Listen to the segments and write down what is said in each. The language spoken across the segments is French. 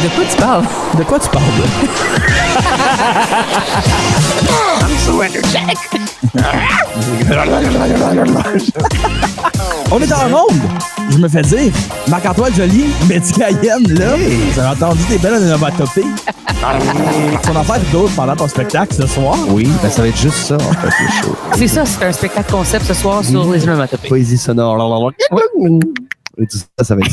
De quoi tu parles? De quoi tu parles, I'm so energetic. On est en ronde! Je me fais dire, Marc-Antoine Joly, Mehdi Cayenne, là, vous avez entendu des belles onomatopées. Ton affaire d'autres pendant ton spectacle ce soir. Oui, ben ça va être juste ça, en fait, le show. C'est ça, c'est un spectacle concept ce soir sur les onomatopées. Poésie sonore. Et tout ça, ça va être...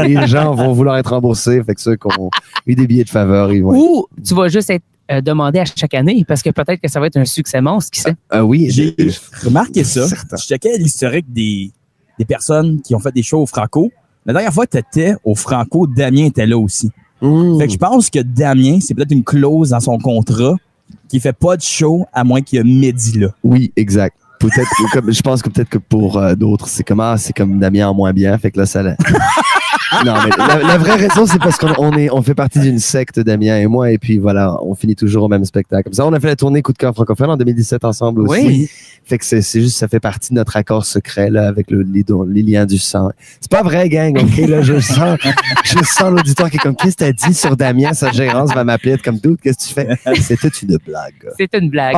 Les gens vont vouloir être remboursés, fait que ceux qui ont eu des billets de faveur, ils vont... Ou tu vas juste être demandé à chaque année, parce que peut-être que ça va être un succès monstre, qui sait? Oui, J'ai remarqué ça. Certain. Je checkais l'historique des personnes qui ont fait des shows au Franco. La dernière fois que tu étais au Franco, Damien était là aussi. Fait que je pense que Damien, c'est peut-être une clause dans son contrat qui fait pas de show à moins qu'il y ait Mehdi là. Oui, exact. Peut-être, je pense que peut-être que pour d'autres, c'est comme Damien en moins bien, fait que là, ça... Non, mais la vraie raison, c'est parce on fait partie d'une secte, Damien et moi, et puis voilà, on finit toujours au même spectacle. Comme ça, on a fait la tournée Coup de cœur francophone en 2017 ensemble aussi. Oui. Fait que c'est juste, ça fait partie de notre accord secret, là, avec les liens du sang. C'est pas vrai, gang, ok, là, je sens l'auditoire qui est comme, qu'est-ce que t'as dit sur Damien, sa gérance va m'appeler, être comme, doute, qu'est-ce que tu fais? C'était une blague. C'est une blague.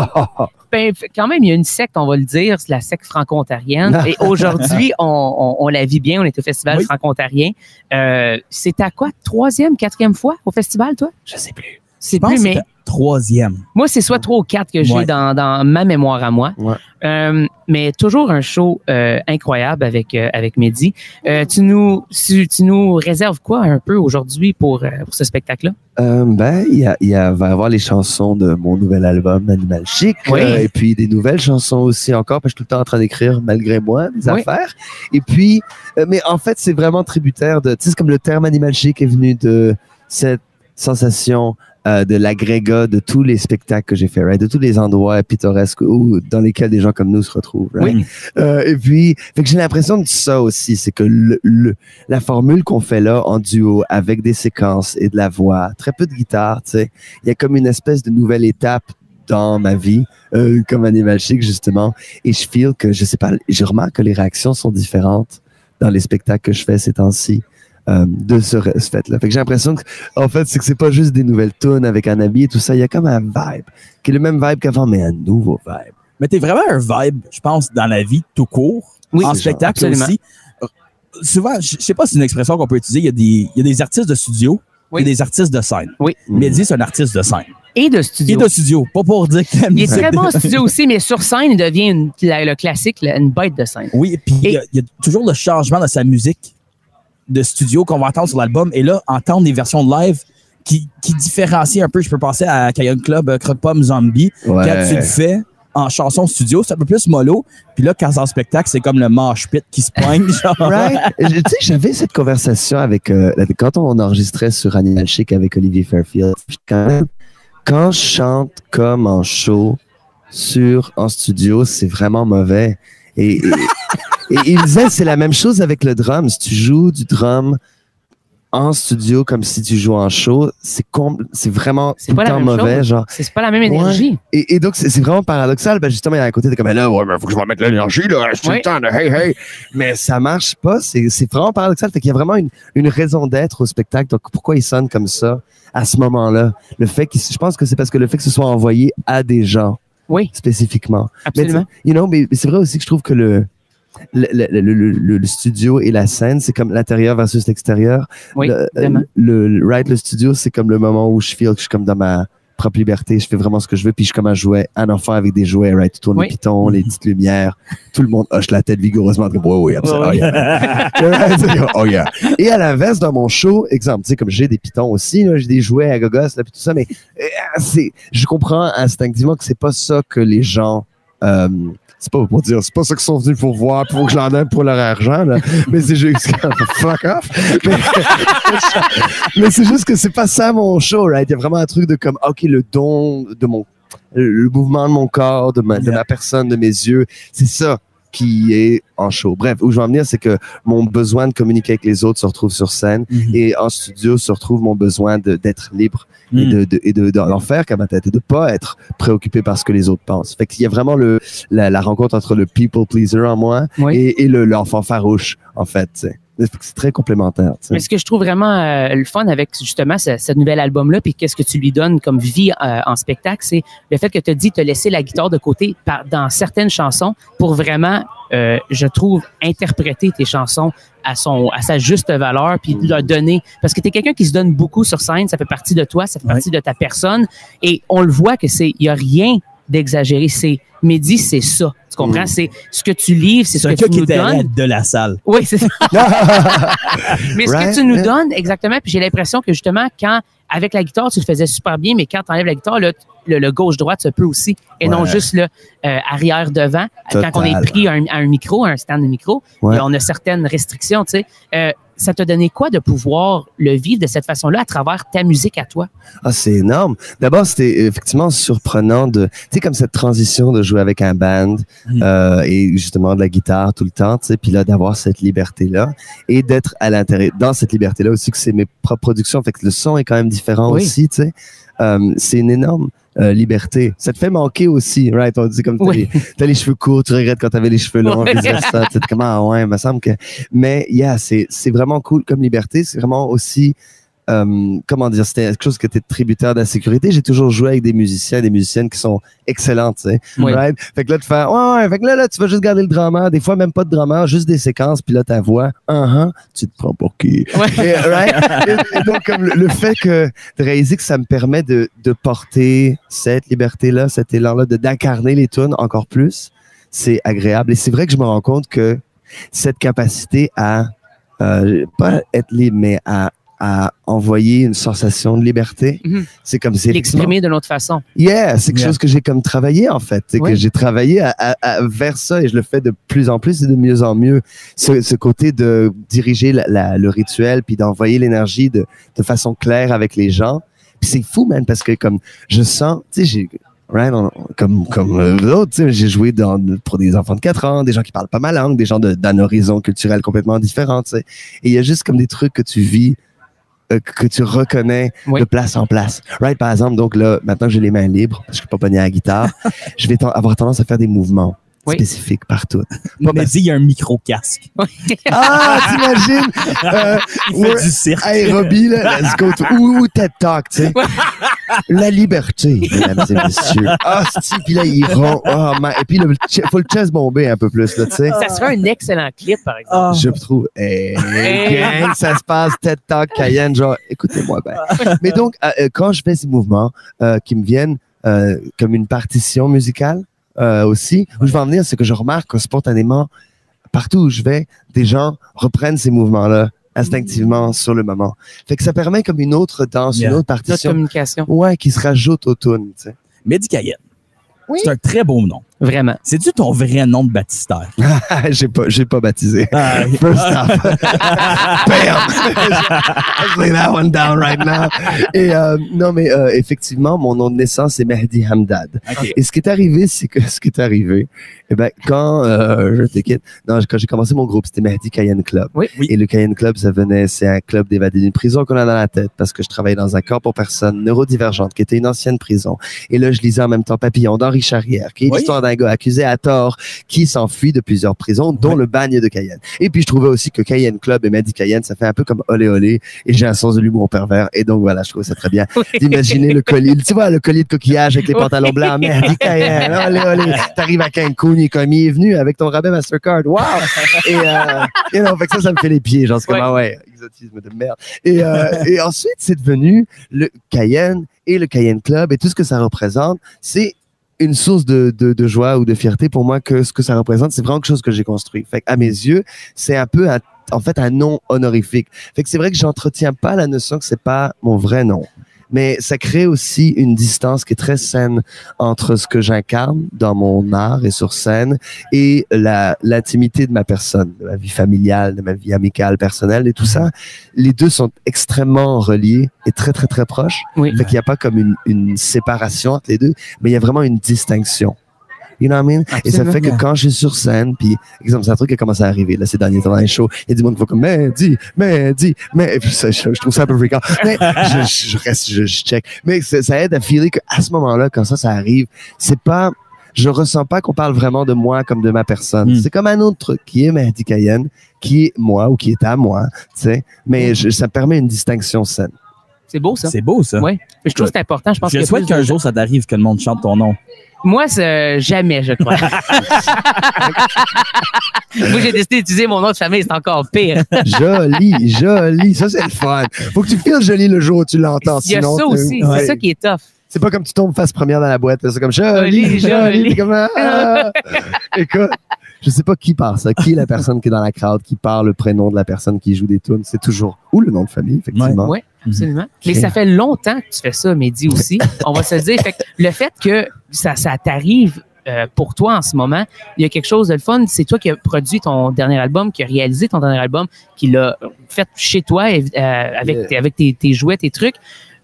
Ben, quand même, il y a une secte, on va le dire, c'est la secte franco-ontarienne. Et aujourd'hui, on la vit bien. On est au Festival franco-ontarien. C'est à quoi? 3e, 4e fois au festival, toi? Je sais plus. C'est Je pense plus, que mais c'était 3e. moi, c'est soit 3 ou 4 que j'ai dans ma mémoire à moi. Ouais. Mais toujours un show incroyable avec Mehdi. Tu nous réserves quoi un peu aujourd'hui pour ce spectacle-là? Va y avoir les chansons de mon nouvel album, Animal Chic. Oui. Et puis des nouvelles chansons aussi encore, parce que je suis tout le temps en train d'écrire, malgré moi, des affaires. Et puis, mais en fait, c'est vraiment tributaire de, tu sais, c'est comme le terme Animal Chic est venu de cette sensation de l'agrégat de tous les spectacles que j'ai fait, right? De tous les endroits pittoresques où, dans lesquels des gens comme nous se retrouvent. Right? Et puis, fait que j'ai l'impression de ça aussi, c'est que la formule qu'on fait là en duo avec des séquences et de la voix, très peu de guitare, tu sais, il y a comme une espèce de nouvelle étape dans ma vie, comme Animal Chic justement, et je feel que, je sais pas, je remarque que les réactions sont différentes dans les spectacles que je fais ces temps-ci. De ce fait-là. Fait que j'ai l'impression que, en fait, c'est pas juste des nouvelles tunes avec un habit et tout ça. Il y a comme un vibe, qui est le même vibe qu'avant, mais un nouveau vibe. Mais t'es vraiment un vibe, je pense, dans la vie tout court. Oui, en c'est spectacle genre, aussi. Souvent, je sais pas si c'est une expression qu'on peut utiliser, il y a des artistes de studio et des artistes de scène. Oui. Mehdi, c'est un artiste de scène. Et de studio. Et de studio, pas pour dire que la Il est musique très bon en studio aussi, mais sur scène, il devient le classique, une bête de scène. Oui, puis il y a toujours le changement de sa musique de studio qu'on va entendre sur l'album. Et là, entendre des versions de live qui différencient un peu. Je peux penser à Cayenne Club, Croque-Pomme Zombie. Ouais. Quand tu le fais en chanson studio, c'est un peu plus mollo. Puis là, quand c'est en spectacle, c'est comme le mosh pit qui se poigne. Genre. Right? Tu sais, j'avais cette conversation avec, quand on enregistrait sur Animal Chic avec Olivier Fairfield. Quand je chante comme en show en studio, c'est vraiment mauvais. Et il disait, c'est la même chose avec le drum. Si tu joues du drum en studio comme si tu joues en show, c'est vraiment tout le temps mauvais. Genre. C'est pas la même énergie. Ouais. Et donc, c'est vraiment paradoxal. Ben justement, il y a un côté, t'es comme, là, ouais, mais faut que je vais mettre l'énergie, là, je suis tout le temps de hey. Mais ça marche pas. C'est vraiment paradoxal. Fait qu'il y a vraiment une raison d'être au spectacle. Donc, pourquoi il sonne comme ça à ce moment-là? Je pense que c'est parce que le fait que ce soit envoyé à des gens. Oui. Spécifiquement. Absolument. Mais c'est vrai aussi que je trouve que le studio et la scène, c'est comme l'intérieur versus l'extérieur. Oui, le studio, c'est comme le moment où je feel que je suis comme dans ma propre liberté, je fais vraiment ce que je veux, puis je suis comme un enfant avec des jouets, right? Tu tournes les pitons, les petites lumières, tout le monde hoche la tête vigoureusement, comme, oui, absolument, oh yeah. Et à l'inverse, dans mon show, exemple, tu sais, comme j'ai des pitons aussi, là, j'ai des jouets à gogos, là, puis tout ça, mais je comprends instinctivement que c'est pas ça que les gens, c'est pas pour dire, c'est pas ça qu'ils sont venus pour voir, pour que je l'en donne pour leur argent, là. Mais c'est juste fuck off. Mais c'est juste que c'est pas ça mon show, right? Il y a vraiment un truc de comme, OK, le don de le mouvement de mon corps, de ma personne, de mes yeux, c'est ça qui est en show. Bref, où je veux en venir, c'est que mon besoin de communiquer avec les autres se retrouve sur scène et en studio se retrouve mon besoin d'être libre et d'en faire qu'à ma tête et de pas être préoccupé par ce que les autres pensent. Fait qu'il y a vraiment la rencontre entre le people pleaser en moi et l'enfant farouche, en fait, tu sais. C'est très complémentaire. T'sais. Mais ce que je trouve vraiment le fun avec justement ce nouvel album-là, puis qu'est-ce que tu lui donnes comme vie en spectacle, c'est le fait que tu as dit te laisser la guitare de côté dans certaines chansons pour vraiment, je trouve, interpréter tes chansons à sa juste valeur, puis leur donner. Parce que tu es quelqu'un qui se donne beaucoup sur scène, ça fait partie de toi, ça fait partie de ta personne, et on le voit que il y a rien d'exagéré. Mehdi, c'est ça. Tu comprends? C'est ce que tu livres, c'est ce que tu nous donnes. De la salle. Oui, c'est ça. Mais ce que tu nous donnes, exactement, puis j'ai l'impression que justement, quand, avec la guitare, tu le faisais super bien, mais quand tu enlèves la guitare, là, le gauche-droite se peut aussi, et non juste le arrière-devant. Quand on est pris à un micro, à un stand de micro, et on a certaines restrictions, tu sais. Ça t'a donné quoi de pouvoir le vivre de cette façon-là à travers ta musique à toi? Ah, c'est énorme. D'abord, c'était effectivement surprenant tu sais, comme cette transition de jouer avec un band et justement de la guitare tout le temps, tu sais, puis là, d'avoir cette liberté-là et d'être à l'intérieur, dans cette liberté-là aussi, que c'est mes propres productions, fait que le son est quand même différent aussi, tu sais. C'est une énorme liberté. Ça te fait manquer aussi, right? On dit comme t'as les cheveux courts, tu regrettes quand t'avais les cheveux longs, vice-versa. Tu sais, comment, il me semble que... Mais, c'est vraiment cool comme liberté. C'est vraiment aussi, comment dire, c'était quelque chose que t'es tributaire de la sécurité. J'ai toujours joué avec des musiciens et des musiciennes qui sont excellents, tu sais. Right? Fait que là, tu fais, fait que là, tu vas juste garder le drummer. Des fois, même pas de drummer, juste des séquences, puis là, ta voix, tu te prends pour qui? Et donc, comme le fait de réaliser que ça me permet de porter cette liberté-là, cet élan-là, d'incarner les tunes encore plus, c'est agréable. Et c'est vrai que je me rends compte que cette capacité à, pas être libre, mais à envoyer une sensation de liberté. C'est comme c'est l'exprimer de notre façon. C'est quelque chose que j'ai comme travaillé en fait, que j'ai travaillé vers ça et je le fais de plus en plus et de mieux en mieux. Ce côté de diriger le rituel puis d'envoyer l'énergie de façon claire avec les gens. Puis c'est fou, man, parce que comme je sens, tu sais, comme l'autre, tu sais, j'ai joué pour des enfants de 4 ans, des gens qui parlent pas ma langue, des gens d'un horizon culturel complètement différent, tu sais. Et il y a juste comme des trucs que tu vis que tu reconnais de place en place. Right, par exemple, donc là, maintenant que j'ai les mains libres, parce que je ne suis pas pogné à la guitare, je vais avoir tendance à faire des mouvements spécifiques partout. Mais dis, il y a un micro-casque. T'imagines? Il fait du cirque. Aérobie, là, let's go. Ou TED Talk, tu sais. La liberté, mesdames et messieurs. Puis là, il rond. Et puis, il faut le chest bomber un peu plus, là, tu sais. Ça serait un excellent clip, par exemple. Je trouve. Gang, ça se passe, TED Talk, Cayenne, genre, écoutez-moi bien. Mais donc, quand je fais ces mouvements qui me viennent comme une partition musicale aussi, où je vais en venir, c'est que je remarque que spontanément, partout où je vais, des gens reprennent ces mouvements-là instinctivement sur le moment. Fait que ça permet comme une autre danse, une autre partition. Notre communication. Ouais, qui se rajoute aux tunes, tu sais. Mehdi Cayenne. C'est un très beau nom. Vraiment. C'est-tu ton vrai nom de baptistère? J'ai pas baptisé. First off. Bam! I'll lay that one down right now. Et non, mais effectivement, mon nom de naissance est Mehdi Hamdad. Okay. Et ce qui est arrivé, quand je te quitte, quand j'ai commencé mon groupe, c'était Mehdi Cayenne Club. Oui. Et le Cayenne Club, c'est un club d'évadés d'une prison qu'on a dans la tête parce que je travaillais dans un corps pour personnes neurodivergentes qui était une ancienne prison. Et là, je lisais en même temps Papillon d'Henri Charrière, qui est l'histoire d'un gars accusé à tort qui s'enfuit de plusieurs prisons, dont le bagne de Cayenne. Et puis, je trouvais aussi que Cayenne Club et Mehdi Cayenne, ça fait un peu comme olé olé. Et j'ai un sens de l'humour pervers. Et donc, voilà, je trouvais ça très bien d'imaginer le collier. Tu vois, le collier de coquillage avec les pantalons blancs. Mehdi Cayenne, olé olé. T'arrives à Cancun, il est venu avec ton rabais Mastercard. Wow! Et non, fait que ça me fait les pieds. Genre, c'est comme, exotisme de merde. Et ensuite, c'est devenu le Cayenne et le Cayenne Club et tout ce que ça représente. C'est une source de joie ou de fierté pour moi que ce que ça représente, c'est vraiment quelque chose que j'ai construit. Fait qu'à mes yeux, c'est un peu en fait un nom honorifique. Fait que c'est vrai que j'entretiens pas la notion que c'est pas mon vrai nom. Mais ça crée aussi une distance qui est très saine entre ce que j'incarne dans mon art et sur scène et l'intimité de ma personne, de ma vie familiale, de ma vie amicale, personnelle et tout ça. Les deux sont extrêmement reliés et très, très, très proches. Fait qu'il n'y a pas comme une séparation entre les deux, mais il y a vraiment une distinction. You know what I mean? Absolument. Et ça fait que quand je suis sur scène, puis, exemple, c'est un truc qui a commencé à arriver, là, ces derniers temps dans les shows, il y a du monde qui va comme, mais, et puis ça, je trouve ça un peu fréquent. Mais, je check. Mais ça aide à filer qu'à ce moment-là, quand ça arrive, c'est pas, je ressens pas qu'on parle vraiment de moi comme de ma personne. C'est comme un autre truc qui est Mehdi Cayenne, qui est moi ou qui est à moi, tu sais. Mais ça permet une distinction saine. C'est beau, ça. C'est beau, ça. Oui. Je trouve que c'est important. Je pense je souhaite qu'un jour, ça t'arrive que le monde chante ton nom. Moi, jamais, je crois. Moi, j'ai décidé d'utiliser mon nom de famille. C'est encore pire. Joli, joli. Ça, c'est le fun. Faut que tu files joli le jour où tu l'entends. Il y a sinon, ça aussi. Ouais. C'est ça qui est tough. C'est pas comme tu tombes face première dans la boîte. C'est comme joli, joli. T'es comme, Écoute, je sais pas qui part ça. Qui est la personne qui est dans la crowd, qui parle le prénom de la personne qui joue des tunes. C'est toujours ou le nom de famille, effectivement. Oui, absolument. Mais ça fait longtemps que tu fais ça, Mehdi aussi. On va se le dire. Fait que le fait que ça t'arrive pour toi en ce moment, il y a quelque chose de le fun. C'est toi qui as produit ton dernier album, qui a réalisé ton dernier album, qui l'a fait chez toi avec tes jouets, tes trucs.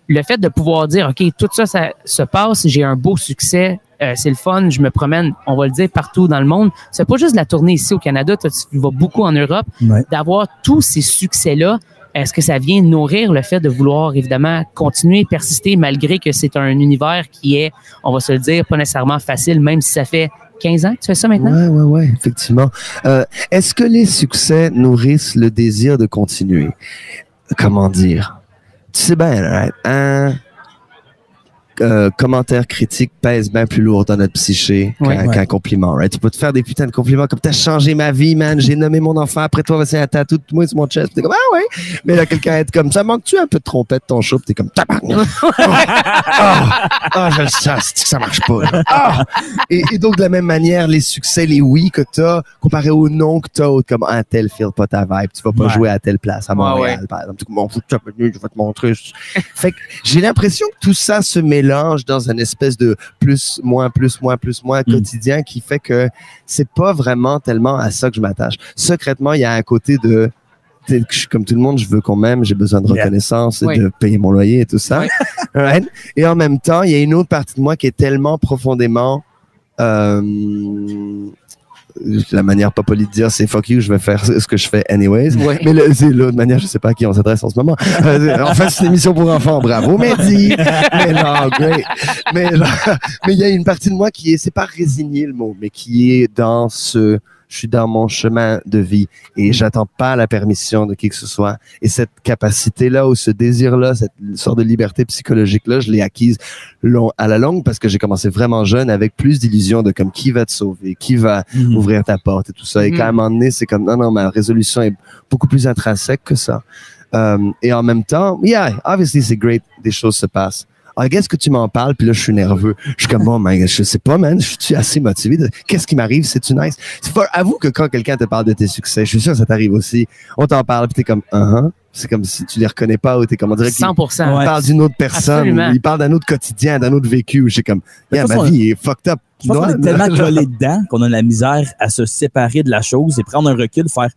Le fait de pouvoir dire, OK, tout ça se passe, j'ai un beau succès, c'est le fun, je me promène, on va le dire, partout dans le monde. C'est pas juste la tournée ici au Canada, toi, tu vas beaucoup en Europe. D'avoir tous ces succès-là, est-ce que ça vient nourrir le fait de vouloir, évidemment, continuer, persister, malgré que c'est un univers qui est, on va se le dire, pas nécessairement facile, même si ça fait 15 ans que tu fais ça maintenant? Oui, effectivement. Est-ce que les succès nourrissent le désir de continuer? Comment dire? Tu sais bien, right? Un commentaire critique pèse bien plus lourd dans notre psyché qu'un compliment, right? Tu peux te faire des putains de compliments comme t'as changé ma vie, man, j'ai nommé mon enfant, après toi, c'est un tatou de moi sur mon chest. T'es comme, ah ouais. Mais là, quelqu'un est comme, ça manque-tu un peu de trompette, ton show? T'es comme, tabarnak. Je le sens, c'est que ça marche pas. Et donc, de la même manière, les succès, les oui que t'as, comparé aux non que t'as, comme, un tel feel pas ta vibe, tu vas pas jouer à telle place à Montréal, par exemple. Tu m'en fous, je vais te montrer. Fait que j'ai l'impression que tout ça se mélange dans une espèce de plus, moins quotidien qui fait que c'est pas vraiment tellement à ça que je m'attache. Secrètement, il y a un côté de, comme tout le monde, je veux qu'on m'aime, j'ai besoin de reconnaissance et de payer mon loyer et tout ça. Right? Et en même temps, il y a une autre partie de moi qui est tellement profondément la manière pas polie de dire, c'est fuck you, je vais faire ce que je fais anyways. Mais c'est l'autre manière, je sais pas à qui on s'adresse en ce moment. En fait, c'est une émission pour enfants. Bravo, Mehdi. Mais non, great. Mais il y a une partie de moi qui est, c'est pas résigné le mot, mais qui est dans je suis dans mon chemin de vie et j'attends pas la permission de qui que ce soit. Et cette capacité-là ou ce désir-là, cette sorte de liberté psychologique-là, je l'ai acquise à la longue parce que j'ai commencé vraiment jeune avec plus d'illusions de comme qui va te sauver, qui va ouvrir ta porte et tout ça. Et quand à un moment donné, c'est comme non, ma résolution est beaucoup plus intrinsèque que ça. Et en même temps, obviously c'est great, des choses se passent. Qu'est-ce que tu m'en parles? Puis là, je suis nerveux. Je suis comme, oh, man, je sais pas, man. Je suis assez motivé. Qu'est-ce qui m'arrive? C'est-tu nice? Avoue que quand quelqu'un te parle de tes succès, je suis sûr que ça t'arrive aussi. On t'en parle, puis t'es comme, c'est comme si tu les reconnais pas ou t'es comme, on dirait qu'il 100%. parle d'une autre personne. Il parle d'un autre quotidien, d'un autre vécu. Je suis comme, ma vie est fucked up. Je pense qu'on est tellement collé dedans qu'on a la misère à se séparer de la chose et prendre un recul, faire,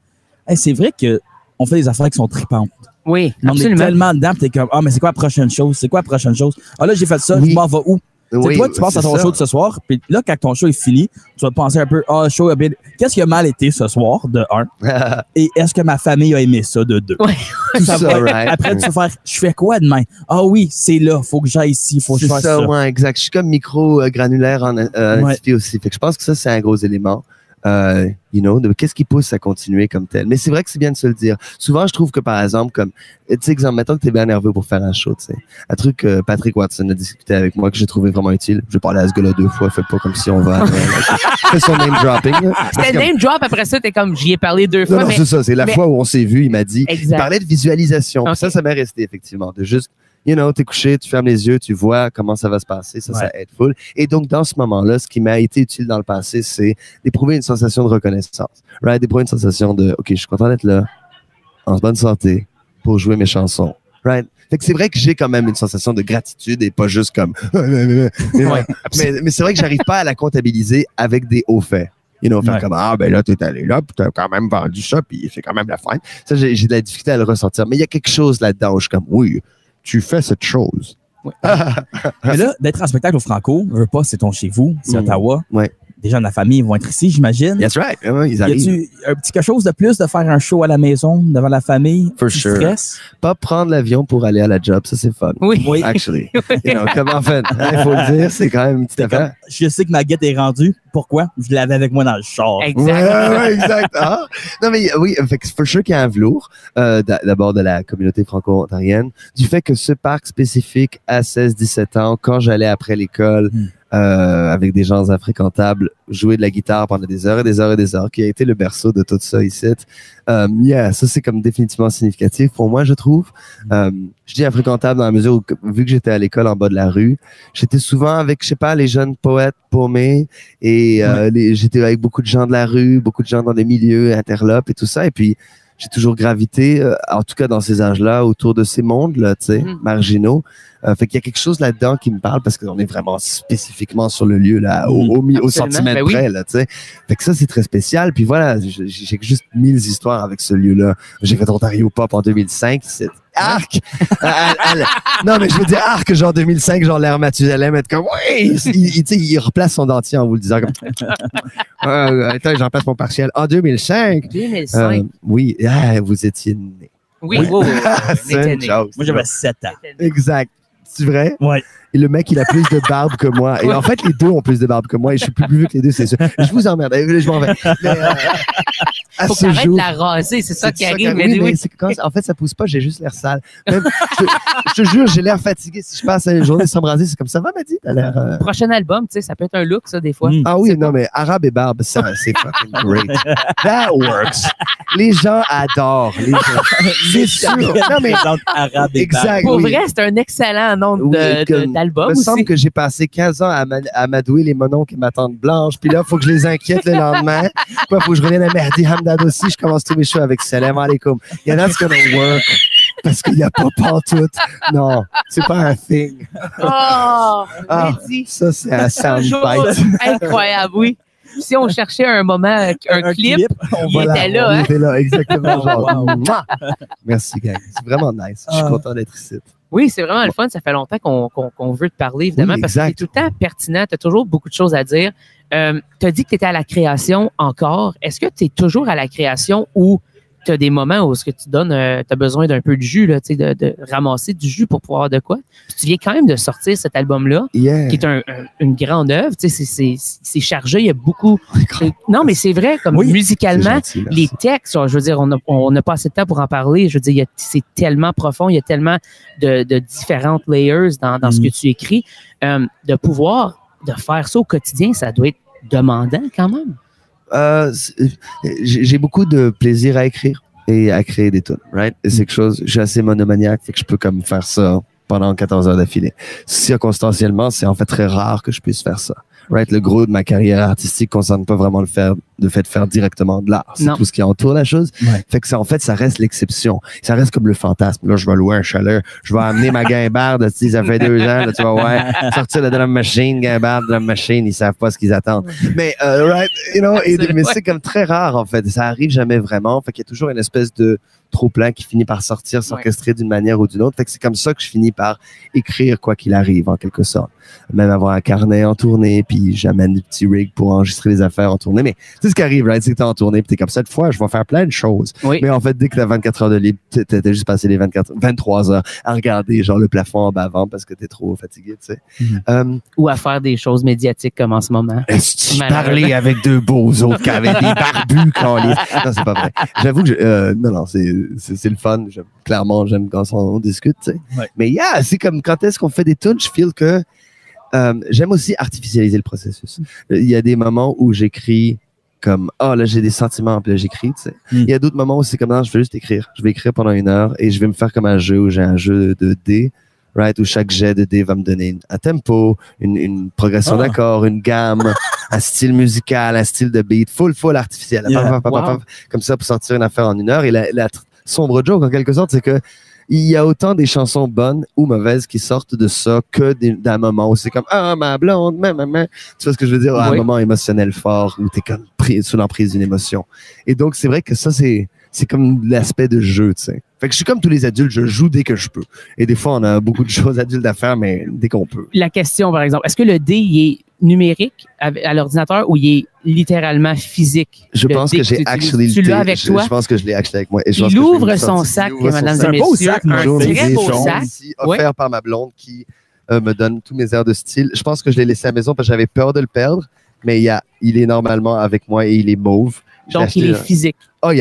c'est vrai que on fait des affaires qui sont tripantes. Oui, on est tellement dedans, t'es comme, mais c'est quoi la prochaine chose? C'est quoi la prochaine chose? Là, j'ai fait ça, je m'en vais où? Toi, tu penses à ton show de ce soir, puis là, quand ton show est fini, tu vas penser un peu, le show a bien... Qu'est-ce qui a mal été ce soir, de 1? Et est-ce que ma famille a aimé ça, de 2? Après, tu vas faire, je fais quoi demain? Oui, c'est là, faut que j'aille ici, faut que je fasse ça. C'est ça, exact. Je suis comme micro-granulaire en identité aussi. Fait que je pense que ça, c'est un gros élément. Qu'est-ce qui pousse à continuer comme tel. Mais c'est vrai que c'est bien de se le dire. Souvent, je trouve que, par exemple, comme, tu sais, exemple, mettons que t'es bien nerveux pour faire un show, tu sais. Un truc que Patrick Watson a discuté avec moi que j'ai trouvé vraiment utile. Je vais parler à ce gars-là 2 fois, fait pas comme si on va... Fais son name dropping. C'était name drop, après ça, t'es comme, j'y ai parlé 2 fois. Non, c'est ça, c'est la fois où on s'est vu, il m'a dit, il parlait de visualisation. Okay. Ça m'est resté, effectivement, de juste... t'es couché, tu fermes les yeux, tu vois comment ça va se passer, ça aide full. Et donc, dans ce moment-là, ce qui m'a été utile dans le passé, c'est d'éprouver une sensation de reconnaissance, right? D'éprouver une sensation de, OK, je suis content d'être là, en bonne santé, pour jouer mes chansons, right? Fait que c'est vrai que j'ai quand même une sensation de gratitude et pas juste comme, mais c'est vrai que j'arrive pas à la comptabiliser avec des hauts faits. Faire comme, là, t'es allé là, puis t'as quand même vendu ça, puis c'est quand même la fin. Ça, j'ai de la difficulté à le ressentir. Mais il y a quelque chose là-dedans où je suis comme, oui, tu fais cette chose. Mais là, d'être en spectacle au Franco, c'est ton chez vous, c'est Ottawa. des gens de la famille vont être ici, j'imagine. That's right. Ils arrivent. Y a-tu un petit quelque chose de plus de faire un show à la maison, devant la famille? For sure. Stress? Pas prendre l'avion pour aller à la job, ça, c'est fun. Oui. Actually. Comme en fait, il faut le dire, c'est quand même une petite affaire. Je sais que ma guette est rendue. Pourquoi? Je l'avais avec moi dans le char. Exact. Ouais, exact. Ah. Non, mais oui, fait que for sure qu'il y a un velours, d'abord de la communauté franco-ontarienne, du fait que ce parc spécifique à 16-17 ans, quand j'allais après l'école, avec des gens infréquentables, jouer de la guitare pendant des heures et des heures et des heures, qui a été le berceau de tout ça ici. Ça c'est comme définitivement significatif pour moi, je trouve. Je dis infréquentable dans la mesure où, vu que j'étais à l'école en bas de la rue, j'étais souvent avec, je sais pas, les jeunes poètes paumés et j'étais avec beaucoup de gens de la rue, beaucoup de gens dans des milieux interlopes et tout ça. Et puis, j'ai toujours gravité, en tout cas dans ces âges-là, autour de ces mondes-là, tu sais, marginaux. Fait qu'il y a quelque chose là-dedans qui me parle parce qu'on est vraiment spécifiquement sur le lieu, là, au centimètre près, là, tu sais. Fait que ça, c'est très spécial. Puis voilà, j'ai juste 1000 histoires avec ce lieu-là. J'ai fait Ontario Pop en 2005. C'est arc! Non, mais je veux dire arc, genre 2005, genre l'air Mathusalem, être comme, oui! Il replace son dentier en vous le disant comme, attends, j'en passe mon partiel. En 2005! 2005. Oui, vous étiez né. Oui, C'est une chose. Moi, j'avais 7 ans. Exact. C'est vrai? Ouais. Et le mec, il a plus de barbe que moi. Et en fait, les deux ont plus de barbe que moi. Et je suis plus vieux que les deux, c'est sûr. Je vous emmerde. Je m'en vais. Mais, à faut ce qu'arrête jour, de la raser, c'est ça qui arrive. mais c'est que en fait, ça pousse pas. J'ai juste l'air sale. Même, je te jure, j'ai l'air fatigué. Si je passe une journée sans me raser, c'est comme ça. Va, m'a dit, t'as l'air. Prochain album, tu sais, ça peut être un look, ça, des fois. Ah oui, non, mais arabe et barbe, ça, c'est fucking great. That works. Les gens adorent. Les gens. C'est sûr. Non, mais. Arabe et Exact. Pour Oui. vrai, c'est un excellent nom d'album Il me aussi. semble que j'ai passé 15 ans à m'adouer les mononcles et ma tante blanche. Puis là, il faut que je les inquiète le lendemain. Il faut que je revienne à Mehdi Hamdad aussi. Je commence tous mes shows avec Salam alaikum. Il y en a qui gonna work parce qu'il n'y a pas pantoute. Non, c'est pas un thing. Mehdi. Ça, c'est un soundbite. Incroyable, oui. Si on cherchait un moment, un clip, il était là. Il Hein? était là, exactement. Genre, mouah. Merci, gang. C'est vraiment nice. Je suis content d'être ici. Oui, c'est vraiment le fun. Ça fait longtemps qu'on veut te parler, évidemment, Oui, parce que tu es tout le temps pertinent. Tu as toujours beaucoup de choses à dire. Tu as dit que tu étais à la création encore. Est-ce que tu es toujours à la création ou tu as des moments où tu as besoin d'un peu de jus, là, de ramasser du jus pour pouvoir de quoi? Puis tu viens quand même de sortir cet album-là, qui est une grande œuvre. C'est chargé, il y a beaucoup... Non, mais c'est vrai, comme musicalement, gentil, les textes, je veux dire, on n'a pas assez de temps pour en parler. Je veux dire, c'est tellement profond, il y a tellement de différentes layers dans ce que tu écris. De pouvoir de faire ça au quotidien, ça doit être demandant quand même. J'ai beaucoup de plaisir à écrire et à créer des tunes, right? Et c'est quelque chose, je suis assez monomaniaque, fait que je peux comme faire ça pendant 14 heures d'affilée. Circonstanciellement, c'est en fait très rare que je puisse faire ça. Right? Le gros de ma carrière artistique concerne pas vraiment le fait de faire directement de l'art. C'est tout ce qui entoure la chose. Ouais. Fait que ça, en fait, ça reste l'exception. Ça reste comme le fantasme. Là, je vais louer un chalet. Je vais amener ma guimbarde. Ça fait 2 ans. Là, tu vas voir. Sortir la drum machine, guimbarde, drum machine. Ils savent pas ce qu'ils attendent. Mais, right, you know, mais c'est comme très rare, en fait. Ça arrive jamais vraiment. Fait qu'il y a toujours une espèce de trop-plein qui finit par sortir, s'orchestrer d'une manière ou d'une autre. Fait que c'est comme ça que je finis par écrire quoi qu'il arrive, en quelque sorte. Même avoir un carnet en tournée, puis j'amène des petits rigs pour enregistrer les affaires en tournée. Mais c'est ce qui arrive, right? C'est que t'es en tournée, puis t'es comme, cette fois, je vais faire plein de choses. Oui. Mais en fait, dès que t'as 24 heures de libre, t'as juste passé les 23 heures à regarder, genre, le plafond en bavant parce que t'es trop fatigué, tu sais. Ou à faire des choses médiatiques comme en ce moment. Est-ce que parler avec 2 beaux autres qui avaient des barbus quand les... Non, c'est pas vrai. J'avoue que non, c'est le fun. Clairement, j'aime quand on discute, tu sais. Ouais. Mais c'est comme quand est-ce qu'on fait des tunes, je feel que j'aime aussi artificialiser le processus. Il y a des moments où j'écris comme, là, j'ai des sentiments, puis là, j'écris, tu sais. Il y a d'autres moments où c'est comme, non, je vais juste écrire. Je vais écrire pendant 1 heure et je vais me faire comme un jeu où j'ai un jeu de dés, right, où chaque jet de dés va me donner un tempo, une progression d'accords, une gamme, un style musical, un style de beat, full artificiel. Comme ça, pour sortir une affaire en 1 heure. Et la sombre joke, en quelque sorte, c'est que il y a autant des chansons bonnes ou mauvaises qui sortent de ça que d'un moment où c'est comme ma blonde, tu vois ce que je veux dire, un moment émotionnel fort où t'es comme sous l'emprise d'une émotion. Et donc c'est vrai que ça c'est comme l'aspect de jeu, tu sais. Fait que je suis comme tous les adultes, je joue dès que je peux. Et des fois, on a beaucoup de choses adultes à faire, mais dès qu'on peut. La question, par exemple, est-ce que le dé, il est numérique à l'ordinateur ou il est littéralement physique? Je pense que j'ai actually tu l'as avec toi? Je pense que je l'ai actually avec moi. Et il ouvre son sac, mesdames et messieurs. Un très beau sac. Offert par ma blonde qui me donne tous mes airs de style. Je pense que je l'ai laissé à la maison parce que j'avais peur de le perdre, mais il est normalement avec moi et il est mauve. Donc, il est physique. Oh,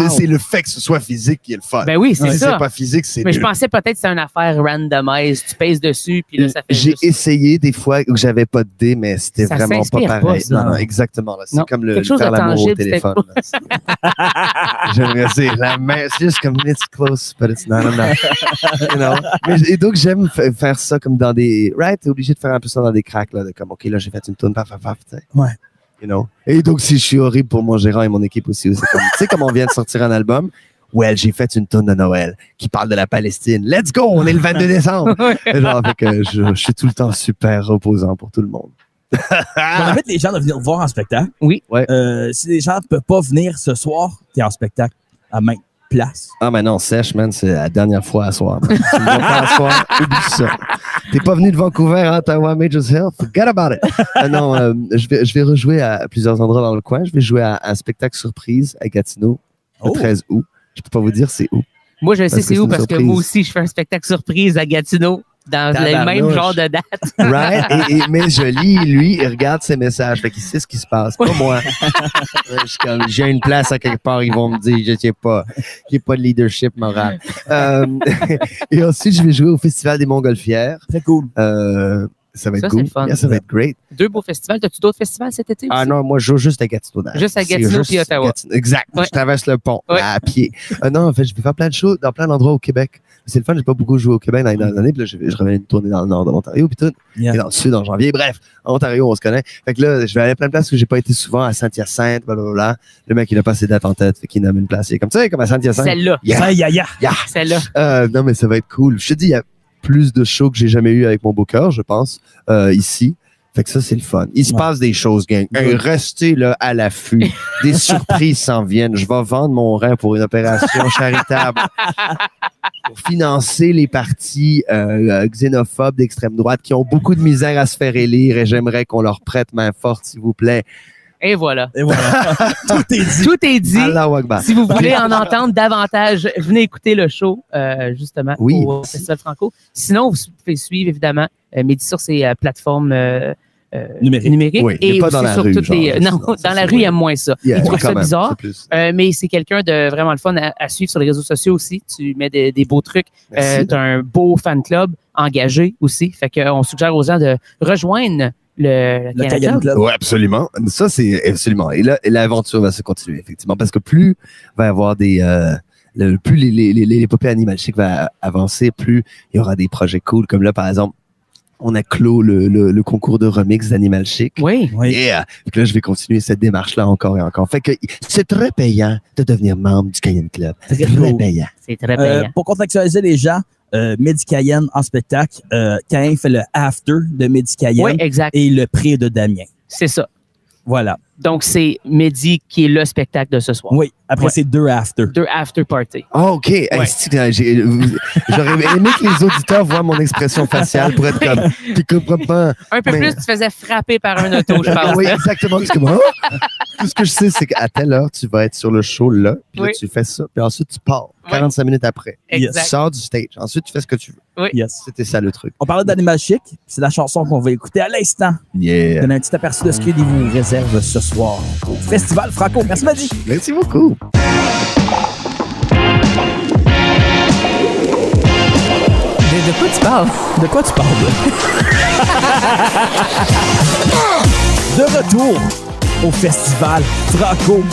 c'est le fait que ce soit physique qui est le fun. Ben oui, c'est si ça. c'est pas physique, c'est Mais nul. je pensais peut-être que c'était une affaire randomise. Tu pèses dessus, puis là, ça fait J'ai juste... essayé des fois où j'avais pas de dé, mais c'était Ça vraiment pas s'inspire pareil. pas, non, exactement. Là. C'est Non, comme le quelque chose faire de l'amour au tangible, téléphone. J'aimerais dire la main. C'est juste comme it's close, but it's not enough. You know? Et donc, j'aime faire ça comme dans des... Right? T'es obligé de faire un peu ça dans des cracks, là, de comme, OK, là, j'ai fait une tourne, paf, tu sais. Ouais. You know? Et donc, si je suis horrible pour mon gérant et mon équipe aussi, c'est comme, tu sais, comme on vient de sortir un album, j'ai fait une tourne de Noël qui parle de la Palestine. Let's go! On est le 22 décembre! Et genre, fait que je suis tout le temps super reposant pour tout le monde. On invite les gens à venir voir en spectacle. Oui. Ouais. Si les gens ne peuvent pas venir ce soir, t'es en spectacle à même place. Ah, mais non, sèche, man, c'est la dernière fois à soir. Man. Tu me vois pas à soir, oublie ça. T'es pas venu de Vancouver à Ottawa, Majors Hill? Forget about it. Non, je vais rejouer à plusieurs endroits dans le coin. Je vais jouer à un spectacle surprise à Gatineau le 13 août. Je peux pas vous dire c'est où. Moi, je sais c'est où parce que surprise. moi aussi, je fais un spectacle surprise à Gatineau dans le même genre de date. Right? Mais je lis, lui, il regarde ses messages. Fait qu'il sait ce qui se passe, pas moi. Je suis comme, j'ai une place à quelque part, ils vont me dire, je sais pas. J'ai pas de leadership moral. Et ensuite, je vais jouer au Festival des Montgolfières. Très cool. Ça va être Ça, cool. c'est le fun. Yeah, ça va être great. 2 beaux festivals. As-tu d'autres festivals cet été? Ah aussi? non, moi, je joue juste à Gatineau. Juste à Gatineau puis Ottawa. Exact. Ouais. Je traverse le pont Ouais. à pied. Non, en fait, je vais faire plein de shows dans plein d'endroits au Québec. C'est le fun, j'ai pas beaucoup joué au Québec dans les dernières années. Puis là, je reviens une tournée dans le nord de l'Ontario, puis tout. Yeah. Et dans le sud, en janvier. Bref, en Ontario, on se connaît. Fait que là, je vais aller à plein de places où j'ai pas été souvent, à Saint-Hyacinthe, blablabla. Le mec, il a pas ses dates en tête, fait qu'il nomme une place. Il est comme ça, comme à Saint-Hyacinthe. Celle-là. Yeah. Yeah. Celle-là. Non, mais ça va être cool. Je te dis, il y a plus de shows que j'ai jamais eu avec mon booker, je pense, ici. Fait que ça, c'est le fun. Il se passe des choses, gang. Restez là à l'affût. Des surprises s'en viennent. Je vais vendre mon rein pour une opération charitable pour financer les partis xénophobes d'extrême droite qui ont beaucoup de misère à se faire élire et j'aimerais qu'on leur prête main forte, s'il vous plaît. Et voilà. Et voilà. Tout est dit. Tout est dit. Allahu Akbar. Si vous voulez en entendre davantage, venez écouter le show, justement, Oui. au Festival Franco. Sinon, vous pouvez suivre, évidemment, Mehdi sur ses plateformes numériques. Oui, et mais pas aussi dans la sur rue, toutes genre, les... sinon, Non, ça, dans la c'est rue, il vrai. aime moins ça. Yeah, Il trouve quand ça même, bizarre. c'est plus- Mais c'est quelqu'un de vraiment le fun à suivre sur les réseaux sociaux aussi. Tu mets des beaux trucs. Merci. Tu as un beau fan club engagé aussi. Fait qu'on suggère aux gens de rejoindre le Canada Club. Oui, absolument. Ça, c'est absolument. Et là, l'aventure va se continuer, effectivement, parce que plus va y avoir des... plus l'épopée Animal Chic va avancer, plus il y aura des projets cool. Comme là, par exemple, on a clos le concours de remix d'Animal Chic. Oui. Oui. Yeah. Fait que là, je vais continuer cette démarche-là encore et encore. Fait que c'est très payant de devenir membre du Cayenne Club. C'est très payant. C'est très payant. Pour contextualiser les gens, Mehdi Cayenne en spectacle, Cayenne fait le after de Mehdi Cayenne Oui, exact. et le prix de Damien. C'est ça. Voilà. Donc, c'est Mehdi qui est le spectacle de ce soir. Oui. Après, Ouais. c'est 2 after. 2 after party. Ah, OK. Hey, j'aurais aimé que les auditeurs voient mon expression faciale pour être comme... Tu comprends pas. Un peu Mais- plus, tu faisais frapper par un auto, je pense. Oui, exactement. Parce que moi, tout ce que je sais, c'est qu'à telle heure, tu vas être sur le show là, puis là, Oui. tu fais ça, puis ensuite, tu pars. Oui. 45 minutes après. Exact. Tu sors du stage. Ensuite, tu fais ce que tu veux. Yes. C'était ça, le truc. On parlait d'Animal Chic. C'est la chanson qu'on va écouter à l'instant. Yeah. Donner un petit aperçu de ce qu'il vous réserve ce soir au Festival Franco. Merci, Mehdi. Merci beaucoup. De quoi tu parles? De quoi tu parles? De retour au Festival Franco.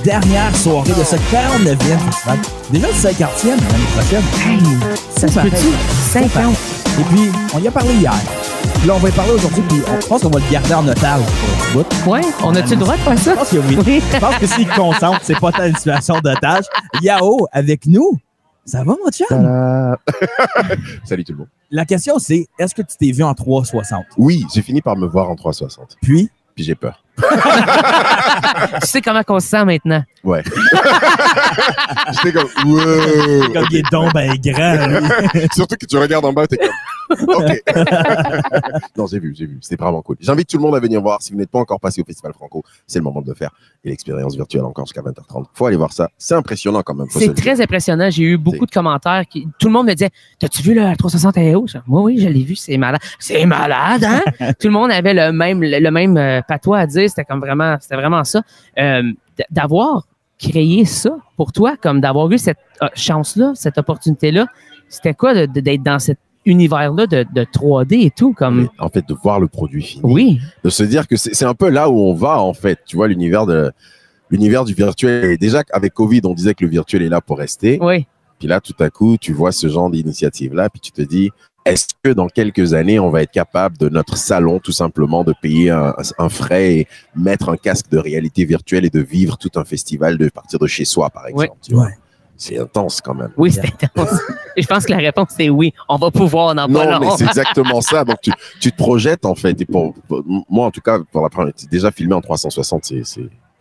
Dernière soirée de ce 49e festival. Déjà le 50e l'année prochaine. Ça se pareil. peut-tu? 50. Et puis, on y a parlé hier. Puis là, on va y parler aujourd'hui, puis je pense qu'on va le garder en otage pour un petit bout. Ouais, on a-tu le droit de faire ça? Je pense que oui. Oui. Je pense que s'il concentre, c'est pas tant une situation d'otage. Yao, avec nous. Ça va, mon chum? Ta-da. Salut tout le monde. La question, c'est, est-ce que tu t'es vu en 360? Oui, j'ai fini par me voir en 360. Puis, Puis j'ai peur. Tu sais comment on se sent maintenant. Ouais. T'es comme, wow. Comme il est donc ben grand, lui. Surtout que tu regardes en bas, t'es comme, OK. Non, j'ai vu. C'était vraiment cool. J'invite tout le monde à venir voir. Si vous n'êtes pas encore passé au Festival Franco, c'est le moment de le faire. Et l'expérience virtuelle encore jusqu'à 20h30. Faut aller voir ça. C'est impressionnant quand même. C'est très impressionnant. J'ai eu beaucoup de commentaires. Tout le monde me disait, t'as-tu vu le 360 AO? Oui, je l'ai vu. C'est malade. C'est malade, hein? Tout le monde avait le même patois à dire. C'était vraiment ça. D'avoir créé ça pour toi, comme d'avoir eu cette chance-là, cette opportunité-là, c'était quoi d'être dans cet univers-là de 3D et tout? Comme... En fait, de voir le produit fini. Oui. De se dire que c'est un peu là où on va, en fait. Tu vois, l'univers du virtuel. Et déjà, avec Covid, on disait que le virtuel est là pour rester. Oui. Puis là, tout à coup, tu vois ce genre d'initiative-là, puis tu te dis, est-ce que dans quelques années, on va être capable de notre salon, tout simplement, de payer un frais et mettre un casque de réalité virtuelle et de vivre tout un festival de partir de chez soi, par exemple. Tu vois? C'est intense quand même. Oui, c'est intense. Et je pense que la réponse, c'est oui. On va pouvoir en Non, parler. mais c'est exactement ça. Donc, tu te projettes, en fait. Et pour moi, en tout cas, pour la première, déjà filmé en 360,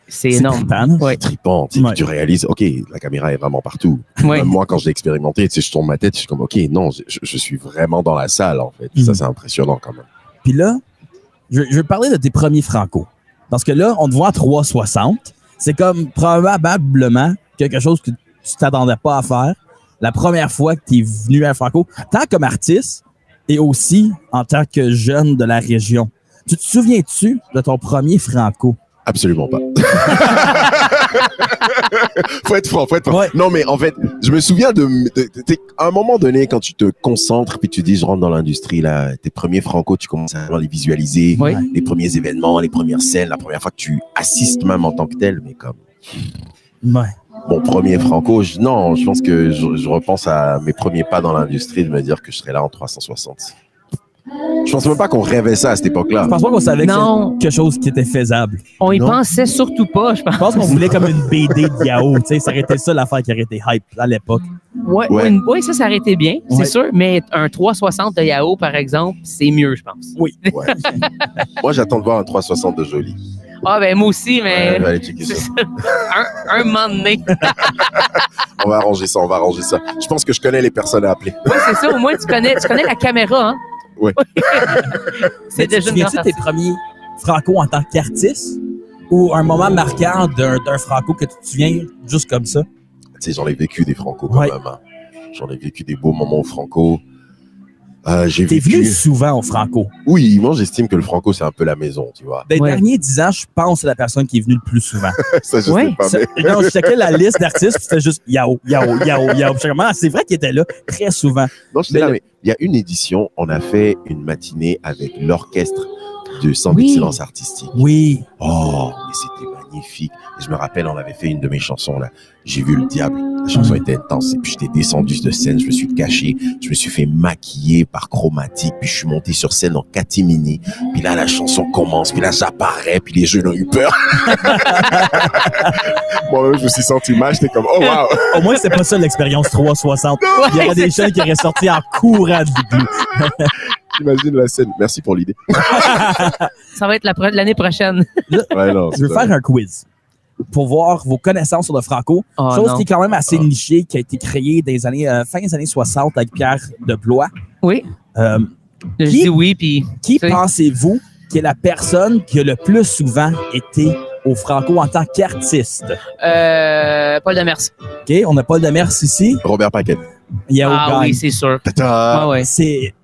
c'est énorme. C'est trippant. Tu réalises, OK, la caméra est vraiment partout. Ouais. Même moi, quand je l'ai expérimenté, je tourne ma tête, je suis comme, OK, non, je suis vraiment dans la salle, en fait. Ça, c'est impressionnant quand même. Puis là, je vais parler de tes premiers Franco. Parce que là, on te voit à 360. C'est comme probablement quelque chose que tu t'attendais pas à faire. La première fois que tu es venu à Franco, tant comme artiste et aussi en tant que jeune de la région. Tu te souviens-tu de ton premier Franco? Absolument pas. Faut être franc. Ouais. Non, mais en fait, je me souviens à un moment donné, quand tu te concentres puis tu dis, je rentre dans l'industrie, là, tes premiers Franco, tu commences à les visualiser, les premiers événements, les premières scènes, la première fois que tu assistes même en tant que tel, mais comme... Ouais. Mon premier Franco, je pense que je repense à mes premiers pas dans l'industrie, de me dire que je serais là en 360. Je pense même pas qu'on rêvait ça à cette époque-là. Je pense pas qu'on savait que c'était quelque chose qui était faisable. On y pensait surtout pas, je pense. Je pense qu'on voulait comme une BD de Yao. Ça aurait été ça l'affaire qui aurait été hype à l'époque. Oui, ça aurait été bien, c'est sûr. Mais un 360 de Yao, par exemple, c'est mieux, je pense. Oui. Ouais. Moi, j'attends de voir un 360 de Jolie. Ah, ben moi aussi, mais... Ouais, je vais aller checker ça. un moment donné. On va arranger ça. Je pense que je connais les personnes à appeler. Oui, c'est ça. Au moins, tu connais la caméra, hein? Oui. C'est déjà une grande tes premiers Franco en tant qu'artiste ou un moment marquant d'un Franco que tu te souviens juste comme ça? Tu sais, j'en ai vécu des Franco quand même. Hein. J'en ai vécu des beaux moments au Franco. T'es venu souvent au Franco? Oui, moi j'estime que le Franco c'est un peu la maison, tu vois. Des derniers 10 ans, je pense que c'est la personne qui est venue le plus souvent. Ça, je sais pas. Mais... Non, je checkais la liste d'artistes, c'était juste Yao. C'est vrai qu'il était là très souvent. Non, je sais là, mais il y a une édition, on a fait une matinée avec l'orchestre du Centre d'excellence artistique. Oui. Oh, mais c'était magnifique. Et je me rappelle, on avait fait une de mes chansons là. J'ai vu le diable. La chanson était intense. Et puis j'étais descendu de scène, je me suis caché, je me suis fait maquiller par chromatique. Puis je suis monté sur scène en catimini. Puis là, la chanson commence. Puis là, j'apparais. Puis les jeunes ont eu peur. Moi-même, je me suis senti mal. J'étais comme, oh wow. Au moins, c'est pas ça l'expérience 360. Il y aurait des jeunes qui auraient sorti en courant du glue. J'imagine la scène. Merci pour l'idée. Ça va être l'année prochaine. Je veux faire un quiz pour voir vos connaissances sur le Franco. Chose qui est quand même assez nichée, qui a été créée dans les années, fin des années 60 avec Pierre de Blois. Oui. Je dis oui, puis... Qui pensez-vous qui est la personne qui a le plus souvent été au Franco en tant qu'artiste? Paul Demers. OK, on a Paul Demers ici. Robert Paquette. Oui, c'est sûr. C'est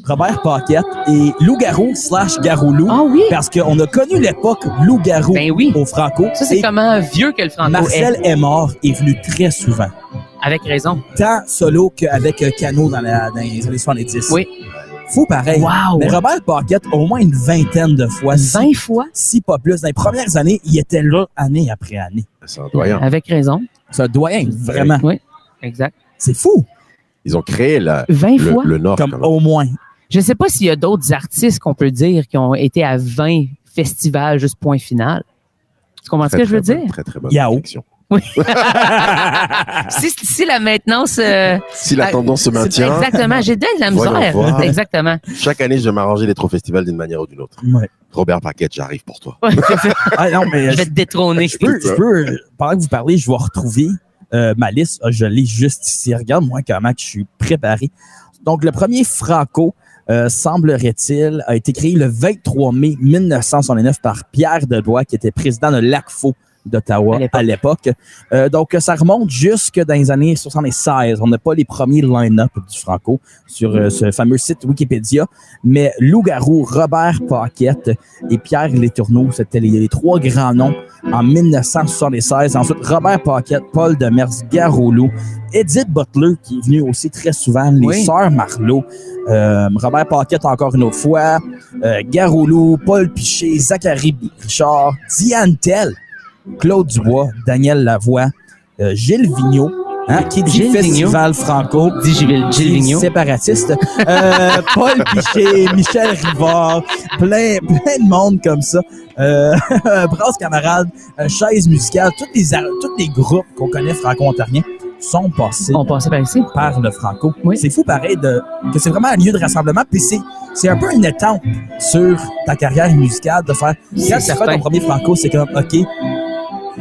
Robert Paquette et Loup-Garou / Garoulou. Ah oui? Parce qu'on a connu l'époque Loup-Garou au Franco. Ça, c'est comment vieux que le Franco Marcel Aymard est venu très souvent. Avec raison. Tant solo qu'avec Cano dans les années 70. Oui. Fou pareil. Wow. Mais Robert Paquette, au moins une vingtaine de fois. 20 fois? Si pas plus. Dans les premières années, il était là année après année. C'est un doyen. Avec raison. C'est un doyen, vraiment. Oui, exact. C'est fou. Ils ont créé 20 fois? le Nord. Comme au moins. Je ne sais pas s'il y a d'autres artistes qu'on peut dire qui ont été à 20 festivals, juste point final. Tu comprends ce que je veux dire? Très, très bonne réflexion. Oui. si la maintenance... si la tendance se maintient... Exactement. J'ai de la misère. Exactement. Chaque année, je vais m'arranger d'être au festival d'une manière ou d'une autre. Ouais. Robert Paquette, j'arrive pour toi. Non, mais je vais te détrôner. Je peux, pendant que vous parlez, je vais retrouver ma liste. Je l'ai juste ici. Regarde-moi comment je suis préparé. Donc, le premier Franco, semblerait-il, a été créé le 23 mai 1969 par Pierre Dedoy, qui était président de l'ACFO d'Ottawa à l'époque. Donc, ça remonte jusque dans les années 76. On n'a pas les premiers line-up du Franco sur ce fameux site Wikipédia, mais Loup-Garou, Robert Paquette et Pierre Letourneau, c'était les trois grands noms en 1976. Ensuite, Robert Paquette, Paul Demers, Garou-Loup, Edith Butler, qui est venue aussi très souvent, les Sœurs Marleau, Robert Paquette encore une autre fois, Garou-Loup, Paul Piché, Zachary Richard, Diane Tell, Claude Dubois, Daniel Lavoie, Gilles Vigneault, qui dit Festival Franco, Gilles Vigneault, séparatiste, Paul Piché, Michel Rivard, plein de monde comme ça, Brasse Camarade, Chaise Musicale, tous les groupes qu'on connaît franco-ontariens sont passés par le Franco. Oui. C'est fou pareil que c'est vraiment un lieu de rassemblement, puis c'est un peu une étape sur ta carrière musicale de faire, quand tu fais ton premier Franco, c'est comme, OK,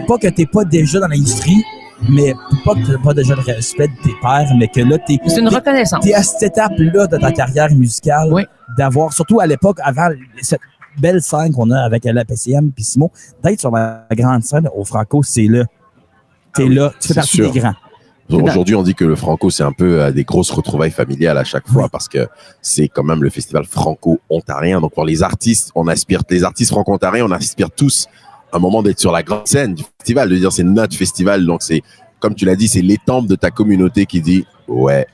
pas que t'es pas déjà dans l'industrie, mais pas que t'as pas déjà le respect de tes pairs, mais que là, c'est une reconnaissance. T'es à cette étape-là de ta carrière musicale, d'avoir, surtout à l'époque, avant cette belle scène qu'on a avec la PCM puis Simon, d'être sur la grande scène au Franco, c'est là. T'es là, tu fais partie des grands. Aujourd'hui, on dit que le Franco, c'est un peu des grosses retrouvailles familiales à chaque fois parce que c'est quand même le festival franco-ontarien. Donc, pour les artistes, les artistes franco-ontariens, on aspire tous à un moment d'être sur la grande scène du festival, de dire c'est notre festival. Donc, c'est, comme tu l'as dit, c'est l'étampe de ta communauté qui dit, ouais,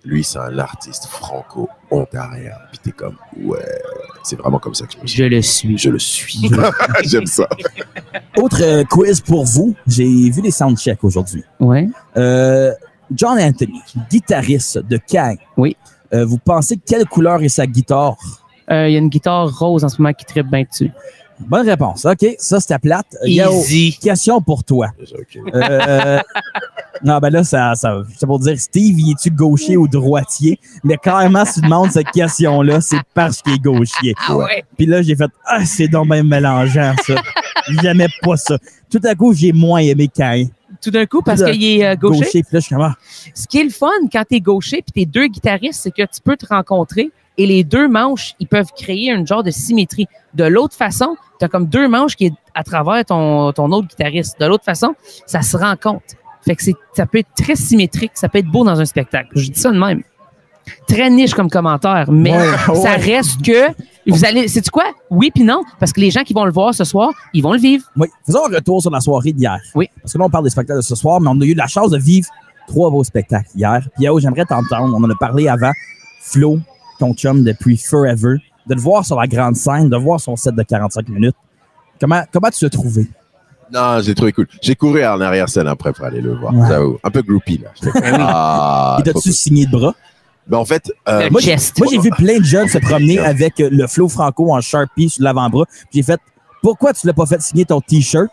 lui, c'est un artiste franco-ontarien. Puis t'es comme, ouais, c'est vraiment comme ça que je me suis. Je le suis. J'aime ça. Autre quiz pour vous. J'ai vu les soundchecks aujourd'hui. Ouais. John Anthony, guitariste de Kang. Oui. Vous pensez quelle couleur est sa guitare? Il y a une guitare rose en ce moment qui trippe bien dessus. Bonne réponse. OK, ça, c'était plate. Easy. Question pour toi. Non, ben là, c'est pour dire, Steve, y es-tu gaucher ou droitier? Mais carrément, si tu demandes cette question-là, c'est parce qu'il est gauchier. Ah ouais. Puis là, j'ai fait, c'est donc bien mélangeant, ça. J'aimais pas ça. Tout à coup, j'ai moins aimé Cain. Tout d'un coup, parce qu'il est gaucher. Puis là, je suis comme, Ce qui est le fun quand t'es gaucher puis t'es deux guitaristes, c'est que tu peux te rencontrer et les deux manches, ils peuvent créer un genre de symétrie. De l'autre façon, t'as comme deux manches qui est à travers ton autre guitariste. De l'autre façon, ça se rencontre. Fait que ça peut être très symétrique, ça peut être beau dans un spectacle. Je dis ça de même. Très niche comme commentaire, mais ça reste que vous allez, sais-tu quoi? Oui puis non, parce que les gens qui vont le voir ce soir, ils vont le vivre. Oui. Faisons un retour sur la soirée d'hier. Oui. Parce que là, on parle des spectacles de ce soir, mais on a eu la chance de vivre 3 beaux spectacles hier. Puis j'aimerais t'entendre. On en a parlé avant. Flo, ton chum depuis Forever, de le voir sur la grande scène, de voir son set de 45 minutes. Comment tu l'as trouvé? Non, j'ai trouvé cool. J'ai couru en arrière-scène après pour aller le voir. Ouais. Un peu groupie, là. Et t'as-tu signé de bras? Ben, en fait, moi, j'ai vu plein de jeunes se promener avec le Flo Franco en Sharpie sur l'avant-bras. J'ai fait, pourquoi tu l'as pas fait signer ton T-shirt?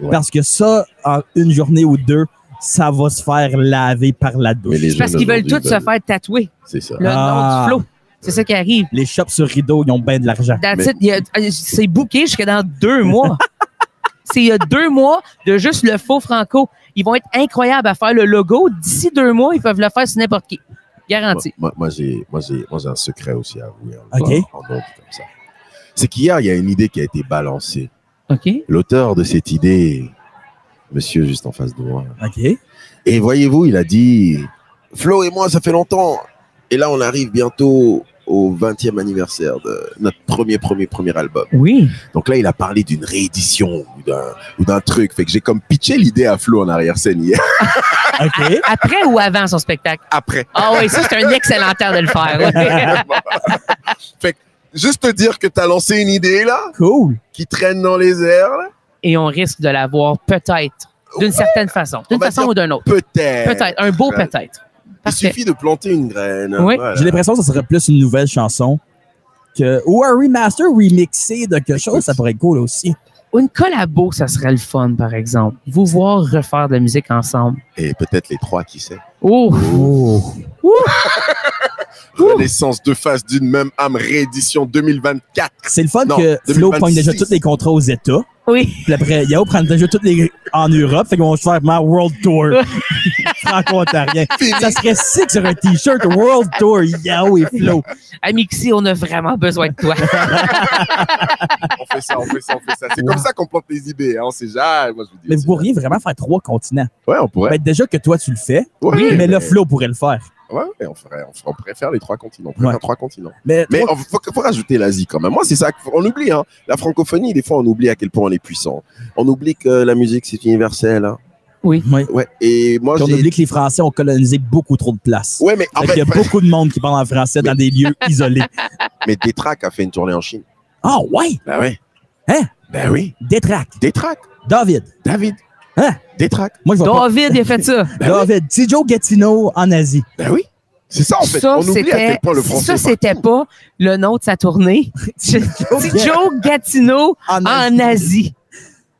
Ouais. Parce que ça, en une journée ou deux, ça va se faire laver par la douche. C'est parce qu'ils veulent tous se faire tatouer. C'est ça. Le nom du Flo. C'est ça qui arrive. Les shops sur rideau, ils ont bien de l'argent. C'est booké jusqu'à dans 2 mois. C'est 2 mois de juste le faux Franco. Ils vont être incroyables à faire le logo. D'ici 2 mois, ils peuvent le faire sur n'importe qui. Garanti. Moi, j'ai un secret aussi à avouer. OK. Comme ça. C'est qu'hier, il y a une idée qui a été balancée. OK. L'auteur de cette idée, monsieur juste en face de moi. OK. Et voyez-vous, il a dit, Flo et moi, ça fait longtemps. Et là, on arrive bientôt au 20e anniversaire de notre premier album. Oui. Donc là, il a parlé d'une réédition ou d'un truc. Fait que j'ai comme pitché l'idée à Flo en arrière-scène hier. OK. Après ou avant son spectacle? Après. Ah oui, ça, c'est un excellent temps de le faire. Fait que, juste te dire que tu as lancé une idée, là. Cool. Qui traîne dans les airs, là. Et on risque de l'avoir peut-être, d'une certaine façon. D'une façon ou d'une autre. Peut-être. Peut-être. Un beau peut-être. Il suffit de planter une graine. Oui. Voilà. J'ai l'impression que ça serait plus une nouvelle chanson ou un remaster remixé de quelque chose, ça pourrait être cool aussi. Une collabo, ça serait le fun, par exemple. Vous voir refaire de la musique ensemble. Et peut-être les 3, qui sait. Oh! Renaissance 2 faces d'une même âme, réédition 2024. C'est le fun que Flo pogne déjà tous les contrats aux États. Oui. Puis après, Yao prend déjà toutes les en Europe, fait qu'on va faire ma World Tour franco-ontarien. Ça serait sick sur un t-shirt World Tour, Yao et Flo. Amixi, on a vraiment besoin de toi. On fait ça. C'est comme ça qu'on plante les idées, hein. On sait jamais. Moi, je vous dis, Mais vous pourriez vraiment faire 3 continents. Ouais, on pourrait. Ben, déjà que toi, tu le fais, Ouais, mais là, Flo pourrait le faire. Ouais, on pourrait faire les 3 continents. On pourrait faire 3 continents. Mais il faut rajouter l'Asie quand même. Moi, c'est ça qu'on oublie. Hein. La francophonie, des fois, on oublie à quel point on est puissant. On oublie que la musique, c'est universel. Hein. Oui. Ouais. Et moi, on oublie que les Français ont colonisé beaucoup trop de place. Ouais, mais en fait, il y a beaucoup de monde qui parle en français dans des lieux isolés. Mais Détrac a fait une tournée en Chine. Ah, ouais? Ben oui. Hein? Ben oui. Détrac. David. Hein? Détrac. Moi, je David, il a fait ça. David. Joe Gatineau en Asie. Ben oui. C'est ça, en fait. Ça, on oublie à quel point le français. Ça, c'était pas le nom de sa tournée. C'est Joe Gatineau en Asie.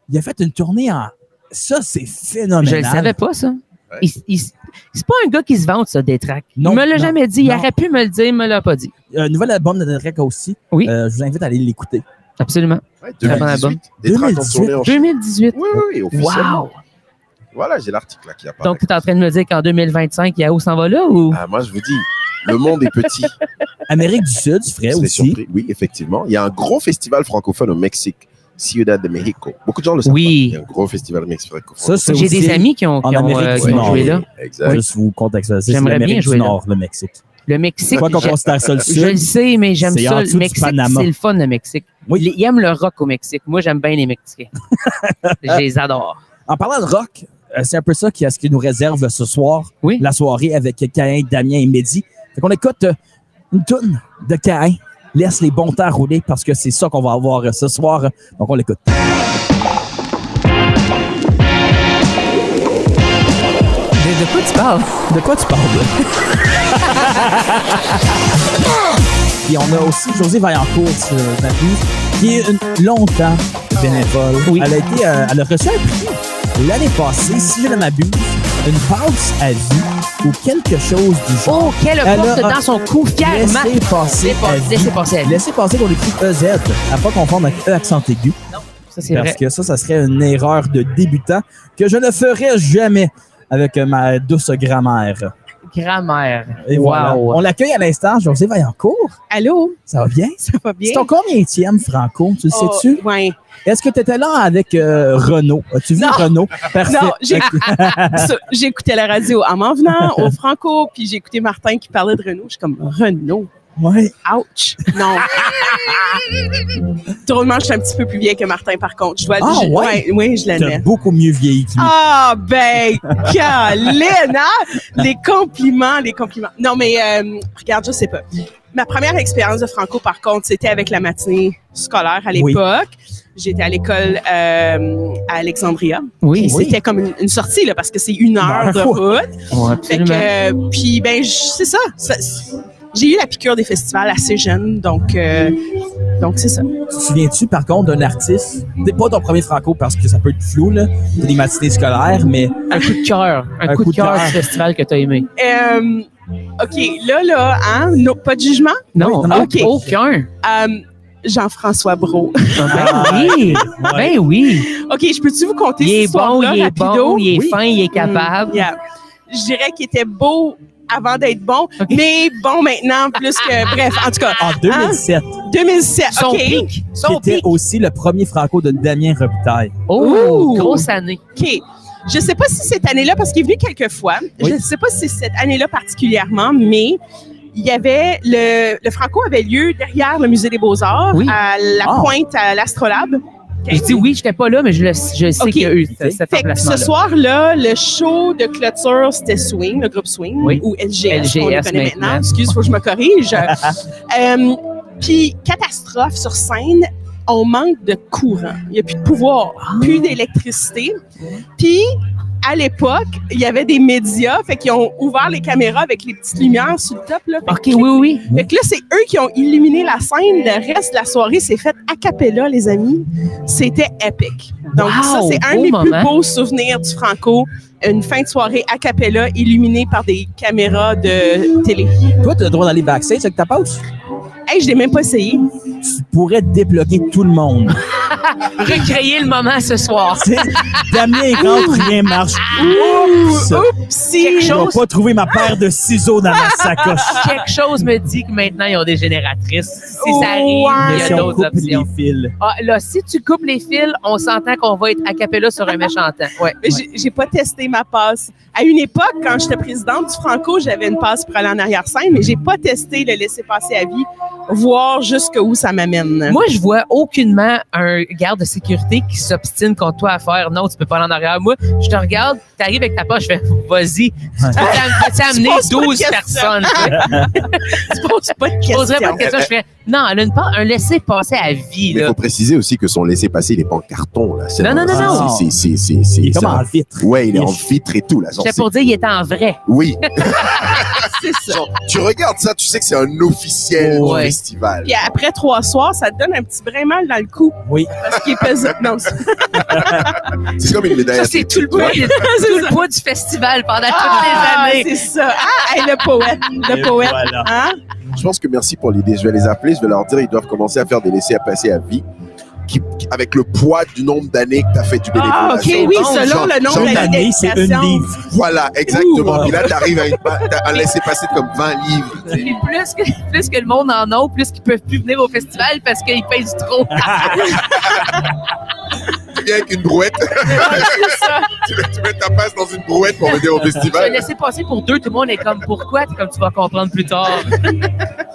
Il a fait une tournée en... Ça, c'est phénoménal. Je le savais pas, ça. Ouais. C'est pas un gars qui se vante, ça, Détrac. Il Non, me l'a jamais dit. Il non. aurait pu me le dire, il me l'a pas dit. Un nouvel album de Détrac aussi. Oui. Je vous invite à aller l'écouter. Absolument. Ouais, Très bon album. 2018. Détrac en tournée en Chine. 2018. Oui, officiellement. Wow! Voilà, j'ai l'article là qui apparaît. Donc, tu es en train de me dire qu'en 2025, Yao s'en va là ou? Ah, moi, je vous dis, le monde est petit. Amérique du Sud, tu ferais Vous serez aussi. surpris. Oui, effectivement. Il y a un gros festival francophone au Mexique, Ciudad de México. Beaucoup de gens le savent. Oui. Pas. Il y a un gros festival francophone. Ça, c'est J'ai aussi des amis qui ont Amérique du Nord. joué là. Exact. Juste vous contextualiser. C'est J'aimerais bien l'Amérique jouer du là. Nord, le Mexique. Le Mexique. Quoi qu'on considère ça le Je le Sud. sais, mais j'aime C'est en ça. dessous Le du Mexique, Panama. c'est le fun, le Mexique. Oui. Ils aiment le rock au Mexique. Moi, j'aime bien les Mexicains. Je les adore. En parlant de rock, c'est un peu ça ce qui nous réserve ce soir, Oui. la soirée avec Caïn, Damien et Mehdi. Fait qu'on écoute une toune de Caïn. Laisse les bons temps rouler parce que c'est ça qu'on va avoir ce soir. Donc, on l'écoute. De quoi tu parles? De quoi tu parles? Puis on a aussi José Vaillancourt sur la vie, qui est longtemps bénévole. Oui. Elle a reçu un prix l'année passée, si je ne m'abuse, une passe à vie ou quelque chose du genre. Oh, qu'elle Elle porte a dans son cou fièrement. Laissez passer à vie. Laissez passer à vie. Laissez passer qu'on écrit EZ, à pas confondre avec E accent aigu. Ça, c'est Parce vrai. que ça serait une erreur de débutant que je ne ferais jamais avec ma douce grammaire. Grammaire. Et voilà. Wow. On l'accueille à l'instant, José Vaillancourt. Allô? Ça va bien? Ça va bien? C'est ton combienième, Franco? Tu le Oh, sais-tu? Ouais. Est-ce que tu étais là avec Renaud? As-tu vu Non. Renaud? Parfait. Non, j'écoutais la radio en m'en venant au Franco, puis j'ai écouté Martin qui parlait de Renaud. Je suis comme, Renaud? Ouais. Ouch! Non. Drôlement, je suis un petit peu plus vieille que Martin, par contre. Je dois Ah, ouais? Oui, je T'as l'admets. beaucoup mieux vieilli que lui. Ah, ben, Caline, hein? Les compliments. Non, mais regarde, je sais pas. Ma première expérience de Franco, par contre, c'était avec la matinée scolaire à l'époque. J'étais à l'école à Alexandria. Oui, Et c'était comme une sortie, là, parce que c'est 1 heure de route. Ouais, Fait absolument. que, puis, ben, c'est ça. J'ai eu la piqûre des festivals assez jeune, donc c'est ça. Tu te souviens-tu, par contre, d'un artiste? C'est pas ton premier Franco parce que ça peut être flou, là. C'est des matinées scolaires, mais Un coup de cœur. Un coup de cœur du festival que tu as aimé. OK, là, hein? Pas de jugement? Non, non, OK. aucun. Jean-François Brault. Ben oui. Ben oui. OK, je peux-tu vous conter Il cette est bon, histoire-là, il est rapido? bon, il est Oui. fin, il est capable. Yeah. Je dirais qu'il était beau avant d'être bon, mais bon maintenant, plus que... Bref, en tout cas. en 2007, 2007, Son OK. pic. Son c'était pic. aussi le premier Franco de Damien Robitaille. Oh, Ouh. grosse année. OK. Je sais pas si cette année-là, parce qu'il est venu quelques fois, Oui. je sais pas si c'est cette année-là particulièrement, mais il y avait le Franco avait lieu derrière le Musée des Beaux-Arts, Oui. à la Ah. pointe à l'Astrolabe. OK? Je dis oui, j'étais pas là, mais je sais Ok. qu'il y a eu cet Fait que ce emplacement-là. soir-là, le show de clôture, c'était Swing, le groupe Swing, Oui. ou LGS, on le LGS connaît maintenant. maintenant. Excuse, faut que je me corrige. Puis, catastrophe sur scène, on manque de courant. Il n'y a plus de pouvoir, plus d'électricité. Puis, à l'époque, il y avait des médias, fait qu'ils ont ouvert les caméras avec les petites lumières sur le top. Là. Fait OK, que- oui. Fait que là, c'est eux qui ont illuminé la scène. Le reste de la soirée s'est fait a cappella, les amis. C'était épique. Donc, Wow, ça, c'est un beau des plus moment. beaux souvenirs du Franco. Une fin de soirée a cappella illuminée par des caméras de télé. Toi, tu as le droit d'aller backstage avec ta pause? Hey, je l'ai même pas essayé. Tu pourrais débloquer tout le monde. Recréer le moment ce soir. Tu sais, Damien rentre, rien marche. Oups! Quelque Je vais chose, pas trouver ma paire de ciseaux dans ma sacoche. quelque chose me dit que maintenant, ils ont des génératrices. Si ça arrive, Ouais. il Mais y si a on d'autres coupe les options. fils. Ah, là, si tu coupes les fils, on s'entend qu'on va être a cappella sur un méchant temps. Ouais. Mais j'ai pas testé ma passe. À une époque, quand j'étais présidente du Franco, j'avais une passe pour aller en arrière-scène, mais j'ai pas testé le laisser-passer à vie, voir jusqu'où ça m'amène. Moi, je vois aucunement un garde de sécurité qui s'obstine contre toi à faire non, tu peux pas aller en arrière. Moi, je te regarde, t'arrives avec ta poche, je fais vas-y. Tu peux amener poses pas de 12 questions. personnes. Tu poses pas de Je poserais pas questions. de questions. Je fais non, elle a un laisser-passer à vie. Mais il Là. faut préciser aussi que son laissez-passer, il est pas en carton, là. Non, non, non, non. Il est comme en vitre. Ouais, il est Il est en vitre et tout, là. Genre, J'étais pour dire, il était en vrai. Oui. C'est ça. Genre, tu regardes ça, tu sais que c'est un officiel Ouais. du festival. Puis après 3 soirs, ça te donne un petit brin mal dans le cou. Oui. Parce qu'il est pesant. Non, C'est comme une médaille. Ça, c'est tout le poids, tout le poids du festival pendant toutes les années. c'est ça. Ah, hey, le poète. Et Le poète. voilà. Hein? Je pense que merci pour l'idée. Je vais les appeler, je vais leur dire, ils doivent commencer à faire des laissés-passer à vie. Avec le poids du nombre d'années que tu as fait du bénévolat. Ah, OK, oui, bon. selon le nombre Une d'années année, c'est une d'application. livre. Voilà, exactement. Ouh. Puis là, tu arrives à un laisser-passer de comme 20 livres. tu sais. Puis plus que le monde en a, plus qu'ils peuvent plus venir au festival parce qu'ils pèsent trop. Tu viens avec une brouette. tu mets ta passe dans une brouette pour venir au Je vais festival. laisser passer pour 2, tout le monde est comme pourquoi? T'es comme tu vas comprendre plus tard.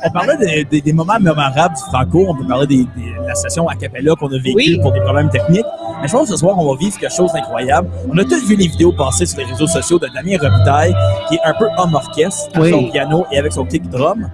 On parlait des moments mémorables du Franco. On peut parler de la session a cappella qu'on a vécue Oui. pour des problèmes techniques. Mais je pense que ce soir, on va vivre quelque chose d'incroyable. On a tous vu les vidéos passer sur les réseaux sociaux de Damien Robitaille, qui est un peu homme orchestre, avec son piano et avec son kick drum.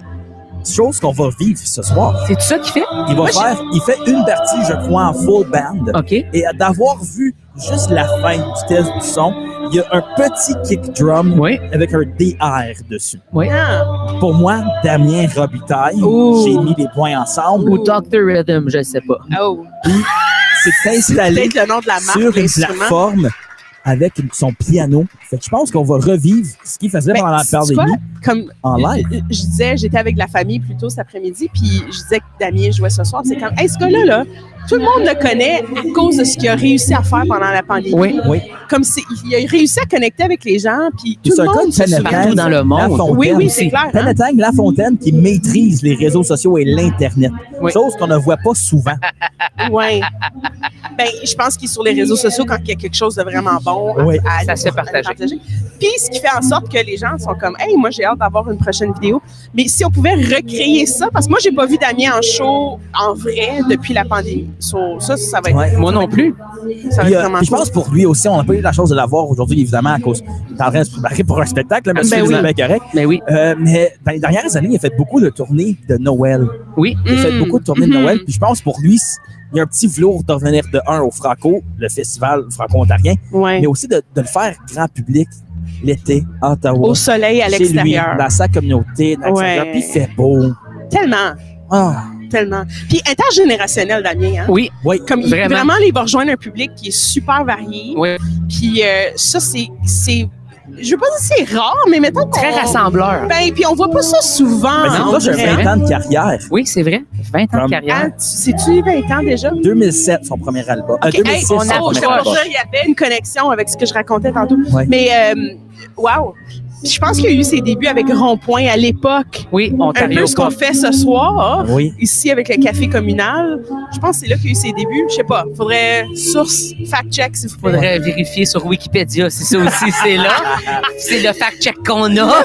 Chose qu'on va vivre ce soir. C'est tout ça qu'il fait? Il fait une partie, je crois, en full band. OK. Et d'avoir vu juste la fin du test du son, il y a un petit kick drum Oui. avec un DR dessus. Ah, Pour moi, Damien Robitaille, Ouh. j'ai mis les points ensemble. Ou Dr. Rhythm, je sais pas. oh. C'est installé Peut-être le nom de la marque, sur une l'instrument. plateforme avec son piano. Fait que je pense qu'on va revivre ce qu'il faisait Ben, pendant la sais-tu pandémie quoi? Comme en live. je disais, j'étais avec la famille plus tôt cet après-midi, puis je disais que Damien jouait ce soir. C'est comme, hey, ce gars-là, là, tout le monde le connaît à cause de ce qu'il a réussi à faire pendant la pandémie. Oui. Oui. Comme il a réussi à connecter avec les gens, puis tout C'est le un monde se gars de souvient. partout dans le monde. Lafontaine. Oui, oui, c'est clair. hein? Penetang, Lafontaine qui maîtrise les réseaux sociaux et l'Internet. Oui. Chose qu'on ne voit pas souvent. Ouais. Ben, je pense qu'il est sur les réseaux sociaux quand il y a quelque chose de vraiment bon. Oui, à ça se fait à partager. Puis, ce qui fait en sorte que les gens sont comme, hey, moi, j'ai hâte d'avoir une prochaine vidéo. Mais si on pouvait recréer ça, parce que moi, j'ai pas vu Damien en show en vrai depuis la pandémie. Ça va être, Ouais. Moi non plus. ça va Puis, être vraiment puis je cool. pense pour lui aussi, on n'a pas eu la chance de l'avoir aujourd'hui, évidemment, à cause qu'il est en train de se préparer pour un spectacle, là, monsieur, Ben vous oui. bien correct. Mais oui. Mais dans les dernières années, il a fait beaucoup de tournées de Noël. Oui. Il a fait beaucoup de tournées de Mhm. Noël. Puis je pense pour lui, il y a un petit velours de revenir de un au Franco, le festival franco-ontarien, Ouais. mais aussi de le faire grand public l'été à Ottawa. Au soleil, à chez l'extérieur. lui, dans sa communauté, dans l'extérieur. Ouais. Puis il fait beau. Tellement. Ah, Tellement. Puis intergénérationnel, Damien. Hein? Oui. oui. Comme Vraiment. vraiment, il va rejoindre un public qui est super varié. Oui. Puis ça, c'est, je veux pas dire que c'est rare, mais mettons qu'on... Très rassembleur. Ben, puis on voit pas ça souvent. Mais c'est en proche de vrai. 20 ans de carrière. Oui, c'est vrai. 20 ans de Comme- carrière. Ah, c'est-tu 20 ans déjà? 2007, son premier album. Ok, 2006, hey, son on a premier je album. il y avait une connexion avec ce que je racontais tantôt. Ouais. Mais, wow! Je pense qu'il y a eu ses débuts avec Rond-Point à l'époque. Oui, Un Ontario. peu ce qu'on fait ce soir, Oui. ici avec le café communal. Je pense que c'est là qu'il y a eu ses débuts. Je sais pas. Faudrait source, fact-check, s'il vous plaît. Faudrait vérifier sur Wikipédia si ça aussi c'est là. C'est le fact-check qu'on a.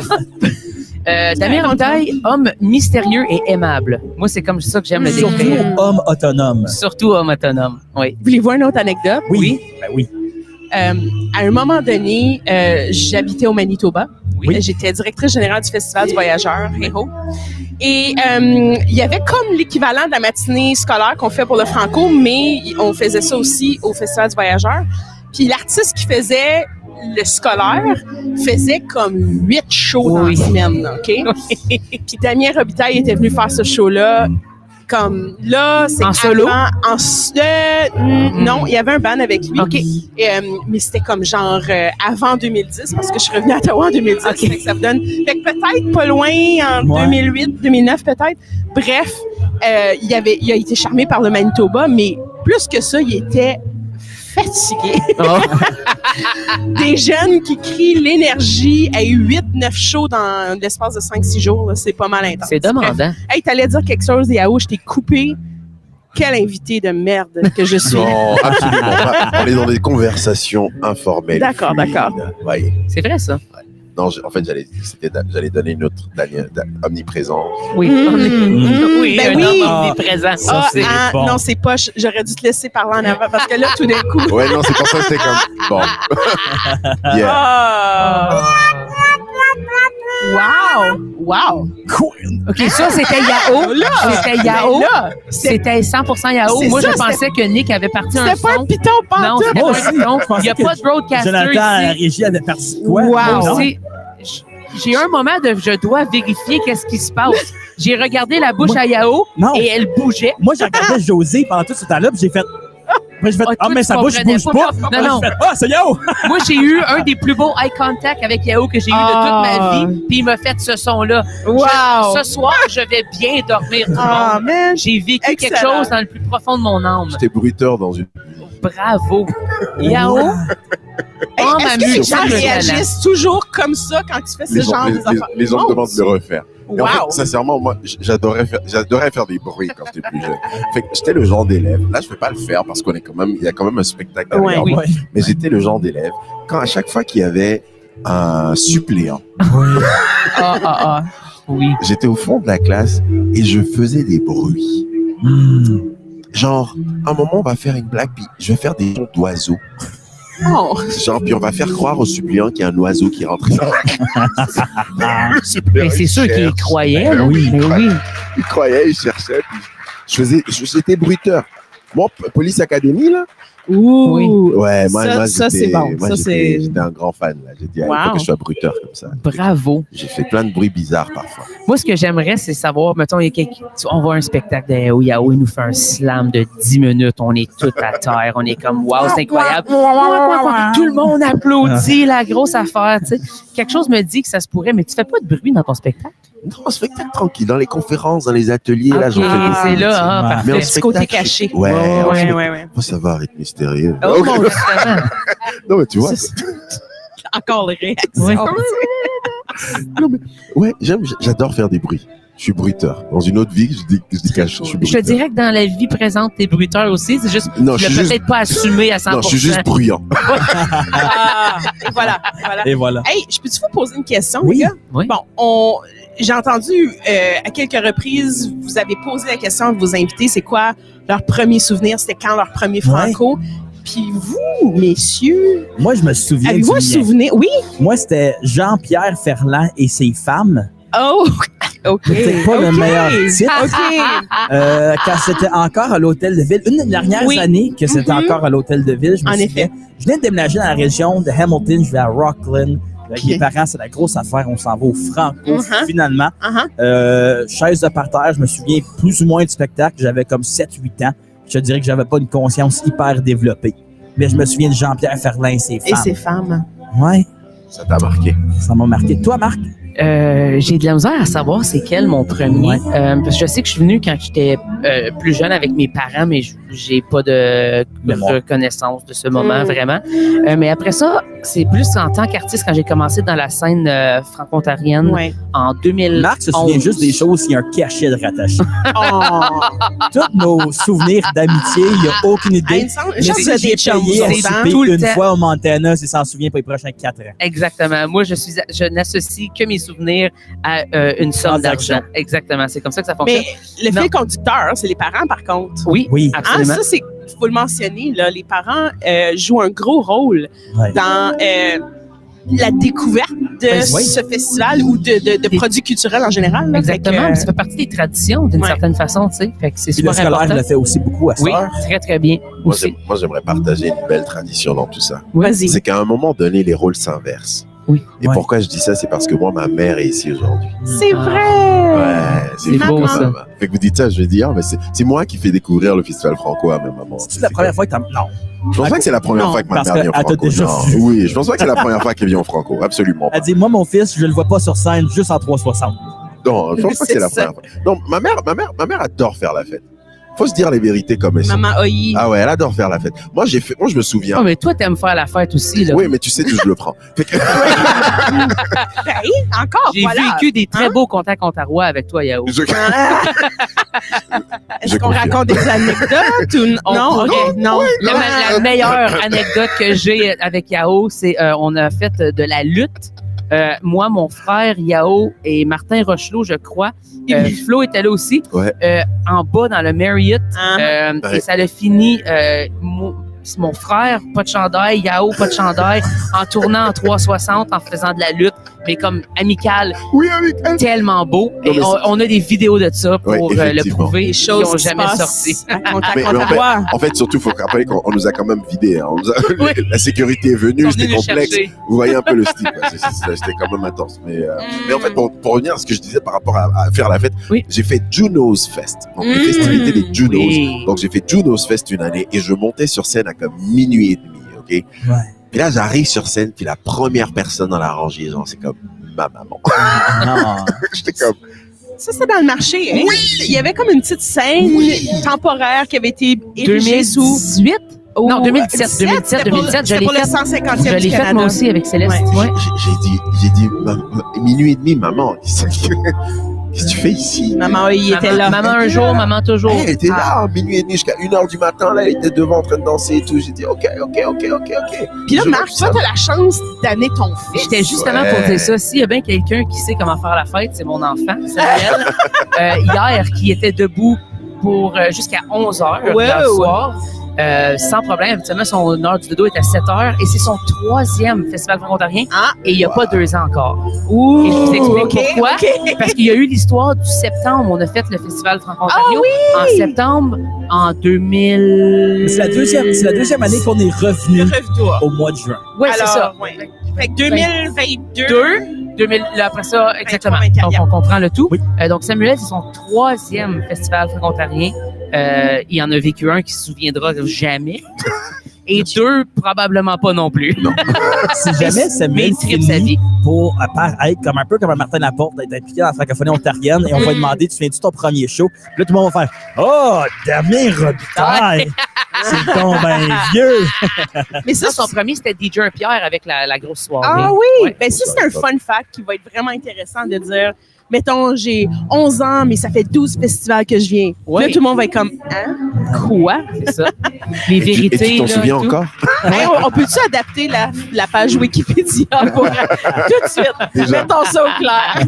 Damien Robitaille, homme mystérieux et aimable. Moi, c'est comme ça que j'aime le Surtout décrire. homme autonome. Surtout homme autonome. Oui. Voulez-vous une autre anecdote? Oui. Ben oui. À un moment donné, j'habitais au Manitoba. Oui. J'étais directrice générale du Festival du Voyageur, Rého. Et il y avait comme l'équivalent de la matinée scolaire qu'on fait pour le Franco, mais on faisait ça aussi au Festival du Voyageur. Puis l'artiste qui faisait le scolaire faisait comme 8 shows dans la semaine, OK? Puis Damien Robitaille était venu faire ce show-là. Comme là, c'est En solo? Non, il y avait un band avec lui. OK. Mais c'était comme genre avant 2010 parce que je suis revenue à Ottawa en 2010. OK. Fait que ça vous donne. Fait que peut-être pas loin en Ouais. 2008, 2009 peut-être. Bref, il a été charmé par le Manitoba, mais Plus que ça, il était fatigué. Oh. Des jeunes qui crient l'énergie à 8-9 shows dans l'espace de 5-6 jours, là, c'est pas mal intense. C'est demandant. Hey, t'allais dire quelque chose, Yao, je t'ai coupé. Quel invité de merde que je suis. Non, absolument pas. On est dans des conversations informelles. D'accord, fluides. d'accord. Ouais. C'est vrai, ça. Non, en fait, j'allais donner une autre omniprésent. Oui. Oui, Ben un oui. homme omniprésent. Ah, c'est bon. non, c'est pas. J'aurais dû te laisser parler en avant parce que là, tout d'un coup. Ouais, non, c'est pour ça que c'était comme. Bon. Yeah. Ah. Wow! Wow! OK, ça, c'était Yao. C'était Yao. Là, C'était 100% Yao. C'est Moi, ça, je pensais que Nick avait parti un c'était pas un son. piton Non, pantoute. c'était Moi pas aussi, un piton. je pensais Il n'y a que pas de broadcaster Jonathan, à la ici. régie, avait parti de quoi? Wow. Non? J'ai eu un moment de je dois vérifier qu'est-ce qui se passe. J'ai regardé la bouche à Yao Non. et elle bougeait. Moi, j'ai regardé José pendant tout ce temps-là, puis j'ai fait. Puis j'ai fait, Ah, toi, mais tu sa bouche comprenais bouge pas. pas. Non, non. J'ai fait, ah, c'est Yao! Moi, j'ai eu un des plus beaux eye contact avec Yao que j'ai eu de toute ma vie. Puis il m'a fait ce son-là. Wow! Ce soir, je vais bien dormir tout le Ah, monde. man! J'ai vécu quelque Excellent. chose dans le plus profond de mon âme. J'étais bruiteur dans une. Bravo. Yao. Hey, Oh, est-ce ma que les musique gens de réagissent toujours comme ça quand tu fais ce genre d'affaires? Les gens me demandent de le refaire. Et en Wow! fait, sincèrement, moi, j'adorais faire des bruits quand j'étais plus jeune. Fait que j'étais le genre d'élève. Là, je vais pas le faire parce qu'on est quand même, il y a quand même un spectacle derrière Ouais, moi. Ouais. Mais j'étais le genre d'élève. Quand à chaque fois qu'il y avait un suppléant, Ah. Oui. j'étais au fond de la classe et je faisais des bruits. Genre, à un moment, on va faire une blague, puis je vais faire des sons d'oiseaux. Oh! Genre, puis on va faire croire au suppléant qu'il y a un oiseau qui rentre dans la classe. Le suppléant, Mais c'est il sûr qu'il cherche. croyait. Ben oui. Mais oui. Il croyait, il cherchait, puis j'étais bruiteur. Moi, Police Academy, là, Ouh! ouais, moi, Ça, c'est j'étais- bon. moi, Ça, c'est- j'étais un grand fan, là. J'ai dit, ah, il Wow. faut que je sois bruteur comme ça. Bravo. J'ai fait plein de bruits bizarres parfois. Moi, ce que j'aimerais, c'est savoir, mettons, il y a on voit un spectacle de Yao, Yao, il nous fait un slam de 10 minutes, on est tout à terre, on est comme, wow, c'est incroyable. Tout le monde applaudit, la grosse affaire, tu sais. Quelque chose me dit que ça se pourrait, mais tu fais pas de bruit dans ton spectacle. Non, spectacle tranquille, dans les conférences, dans les ateliers, là, j'en Ok, fais des c'est là, hein, Ouais. parfait. Mais en Le petit côté spectacle, caché. Ouais, en Ouais, fait, ouais. oh, ça va, rythme mystérieux. Oh, mon Dieu, vraiment. Non, mais tu vois, Encore les réactions. Ouais. ouais, j'adore faire des bruits. Je suis bruiteur. Dans une autre vie, je dis que je suis Je bruiteur. te dirais que dans la vie présente, t'es bruiteur aussi, c'est juste, Non, tu je l'as suis juste- peut-être pas assumé à 100%. Non, je suis juste bruyant. Ah, et voilà. Et voilà. Hey, je peux-tu vous poser une question, Oui. les gars? Oui. Bon, j'ai entendu à quelques reprises, vous avez posé la question à vos invités, c'est quoi leur premier souvenir, c'était quand leur premier franco? Puis vous, messieurs, Moi, je me souviens. avez-vous un du mien. souvenir? Oui? Moi, c'était Jean-Pierre Ferland et ses femmes. Oh, OK. C'était pas le OK. meilleur titre. OK. Quand c'était encore à l'Hôtel de Ville. Une des dernières Oui. années que c'était Mhm. encore à l'Hôtel de Ville, je me En souviens. effet. Je viens de déménager dans la région de Hamilton, je vais à Rockland. Avec Ok. mes parents, c'est la grosse affaire. On s'en va au Franco, Mhm. finalement. Uh-huh. Chaise de parterre, je me souviens plus ou moins du spectacle. J'avais comme 7-8 ans. Je te dirais que j'avais pas une conscience hyper développée. Mais je me souviens de Jean-Pierre Ferland et ses Et femmes. ces femmes. Ouais, Ça t'a marqué. ça m'a marqué. Toi, Marc? J'ai de la misère à savoir c'est quel mon premier. Ouais. Parce que je sais que je suis venu quand j'étais plus jeune avec mes parents, mais j'ai pas de Mémoire. reconnaissance de ce moment, Mm. vraiment. Mais après ça, c'est plus en tant qu'artiste quand j'ai commencé dans la scène franco-ontarienne Ouais. en 2011. Marc se souvient juste des choses s'il y a un cachet de rattaché. Oh. Tous nos souvenirs d'amitié, il n'y a aucune Ah, il idée. me semble, Mais je si vous ai j'ai des chums, payé à vous autres, hein? souper Tout le une temps. fois au Montana, c'est s'en souvient pour les prochains 4 ans. Exactement. Moi, je n'associe que mes souvenirs à une somme Transaction. d'argent. Exactement. C'est comme ça que ça fonctionne. Mais le Non. fil conducteur, c'est les parents, par contre. Oui, Oui. Ah, absolument. ça, c'est, faut le mentionner, là, les parents jouent un gros rôle Ouais. dans la découverte de Oui. ce festival ou de produits culturels en général. là. Exactement. Fait que, Ça fait partie des traditions d'une Ouais. certaine façon, tu sais. Fait que c'est Puis le super scolaire important. le fait aussi beaucoup à Oui, Sœur. très, très bien. Moi, Aussi. j'aimerais partager une belle tradition dans tout ça. Vas-y. C'est qu'à un moment donné, les rôles s'inversent. Oui. Et Ouais. pourquoi je dis ça, c'est parce que moi, ma mère est ici aujourd'hui. C'est vrai! Ouais, C'est fou, beau, quand ça. même. Fait que vous dites ça, je vais dire, mais c'est moi qui fais découvrir le Festival Franco à ma maman. C'est la première fois que t'as. Non. Je pense pas que c'est la première Non, fois que ma parce mère vient au qu'elle t'a Franco. déjà Non. vu. Oui, je pense pas que c'est la première fois qu'elle vient au Franco. Absolument pas. Elle dit, moi, mon fils, je le vois pas sur scène, juste en 360. Non, je pense pas que c'est la C'est ça. première fois. Non, ma mère adore faire la fête. Faut se dire les vérités comme elles sont. Maman Oyi. Ah ouais, elle adore faire la fête. Moi, je me souviens. Oh, mais toi, t'aimes faire la fête aussi, là. Oui, mais tu sais d'où je le prends. Fait que- Ben, encore, J'ai voilà. vécu des très beaux contacts ontarois avec toi, Yao. Je- Est-ce Je qu'on confirme. raconte des anecdotes ou non? OK, non. La meilleure anecdote que j'ai avec Yao, c'est on a fait de la lutte. Moi, mon frère Yao et Martin Rochelot, je crois. Flo était là aussi. Ouais. En bas dans le Marriott. Ouais. Et ça l'a fini. Mon frère, pas de chandail. Yao, pas de chandail. En tournant en 360, en faisant de la lutte, mais comme amicale. Oui, avec elle. Tellement beau. Non, Et mais on a des vidéos de ça pour Ouais, le effectivement. prouver. Des Qui choses n'ont qui se jamais passent sorti. à Mais toi. en fait, surtout, il faut rappeler qu'on nous a quand même vidés. Hein. Oui. La sécurité est venue, Ils sont c'était venus nous complexe. chercher. Vous voyez un peu le style. quoi. C'était quand même intense. Mais en fait, pour revenir à ce que je disais par rapport à faire la fête, Oui. j'ai fait Juno's Fest. Donc, les festivités des Junos. Oui. Donc, j'ai fait Juno's Fest une année et je montais sur scène à comme minuit et demi. OK? Ouais. Puis là, j'arrive sur scène, puis la première personne dans la rangée, genre, c'est comme ma maman. Non. J'étais comme, Ça, c'est dans le marché. Hein? Oui! Il y avait comme une petite scène temporaire qui avait été érigée sous... 2018? Non, 2017. C'était pour 2017, je c'était l'ai pour le fait. 150e Je du l'ai fait Canada. moi aussi avec Céleste. Ouais. Ouais. j'ai dit, minuit et demi, maman. Qu'est-ce que tu fais ici? Maman Oyi était là. Maman un jour, maman toujours. Elle était là, minuit et demi jusqu'à 1h du matin, là, elle était devant en train de danser et tout. J'ai dit, OK. Puis là, Je Marc, toi, vois t'as la chance d'amener ton fils. J'étais justement pour dire ça. S'il y a bien quelqu'un qui sait comment faire la fête, c'est mon enfant, Samuel. Hier, qui était debout pour jusqu'à 11h Ouais, hier ouais. soir. Sans problème. Habituellement, son heure du dodo est à 7h et c'est son 3e festival franco-ontarien Ah. et il n'y a pas 2 ans encore. Ouh, Et je vous explique OK, pourquoi. OK. Parce qu'il y a eu l'histoire du septembre. On a fait le festival franco-ontario en septembre en 2000. C'est la deuxième année qu'on est revenu Rêve-toi. au mois de juin. Oui, c'est ça. Ouais. Fait que 2022. 2000, là, après ça, exactement. 24, Donc, on comprend le tout. Oui. Donc, Samuel, c'est son 3e festival franco-ontarien. Il en a vécu un qui se souviendra jamais. Et 2, probablement pas non plus. Si jamais Mais Samuel il tripe sa finit vie. pour être comme un peu comme un Martin Laporte, d'être impliqué dans la francophonie ontarienne, et on va lui demander, tu viens-tu ton premier show? Puis là, tout le monde va faire, oh, Damien Robitaille! C'est ton ben vieux! Mais ça, Ça, son premier, c'était DJ Pierre avec la grosse soirée. Ah oui! Ouais. Ben ça, c'est un fun fact qui va être vraiment intéressant de dire, mettons, j'ai 11 ans, mais ça fait 12 festivals que je viens. Ouais. Là, tout le monde va être comme, hein? Quoi? C'est ça. Les vérités. Et tu t'en là, souviens tout. encore? Hey, on peut-tu adapter la page Wikipédia pour tout de suite? Déjà. Mettons ça au clair.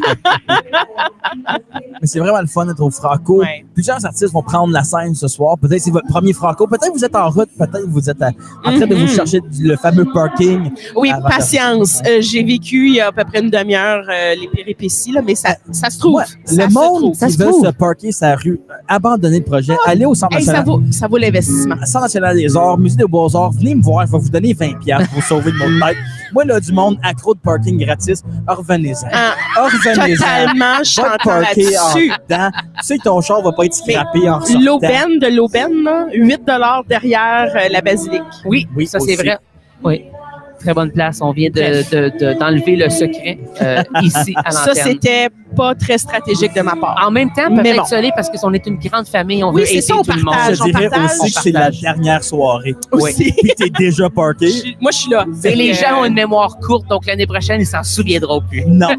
Mais c'est vraiment le fun d'être au Franco. Ouais. Plusieurs artistes vont prendre la scène ce soir. Peut-être c'est votre premier Franco. Peut-être vous êtes en route. Peut-être vous êtes en train de vous chercher le fameux parking. Oui, Avant patience. J'ai vécu il y a à peu près une demi-heure les péripéties, là, mais ça se trouve. Ouais, Ça le se monde trouve. qui veut se parker sa rue, abandonner le projet, aller au Centre Hey, ça national. vaut l'investissement. Centre national des arts, Musée des Beaux-Arts, venez me voir, je vais vous donner 20$ pour sauver de mon tête. Moi, là, du monde accro de parking gratis, revenez-en. Ah, Revenez-en. totalement, je Va te t'entends parker en là-dessus. dedans. Tu sais que ton char va pas être scrappé en sortant. L'aubaine de l'aubaine, là, 8$ derrière la basilique. Oui, Oui, ça, aussi. c'est vrai. Oui. Très bonne place. On vient d'enlever le secret ici à Ça, l'antenne. c'était pas très stratégique de ma part. En même temps, Mais peut-être bon. solé parce qu'on est une grande famille. On Oui, veut c'est aider ça, on tout le monde. partage. Je dirais partage, aussi que on c'est la partage. dernière soirée. Aussi. Puis t'es déjà parké. Moi, je suis là. Et les gens ont une mémoire courte, donc l'année prochaine, ils s'en souviendront plus. Non.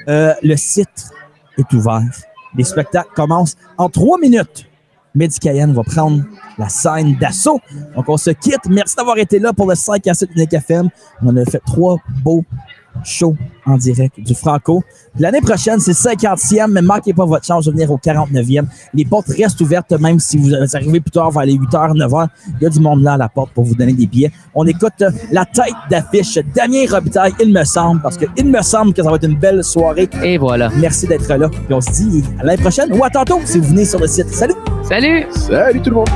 Le site est ouvert. Les spectacles commencent en 3 minutes. Mehdi Cayenne va prendre la scène d'assaut. Donc, on se quitte. Merci d'avoir été là pour le 5 à 7 Unique FM. On a fait 3 beaux shows en direct du Franco. Puis l'année prochaine, c'est le 50e, mais manquez pas votre chance de venir au 49e. Les portes restent ouvertes, même si vous arrivez plus tard, vers les 8h, 9h. Il y a du monde là à la porte pour vous donner des billets. On écoute la tête d'affiche Damien Robitaille, il me semble, parce que il me semble que ça va être une belle soirée. Et voilà. Merci d'être là. Puis on se dit à l'année prochaine ou à tantôt si vous venez sur le site. Salut! Salut! Salut tout le monde!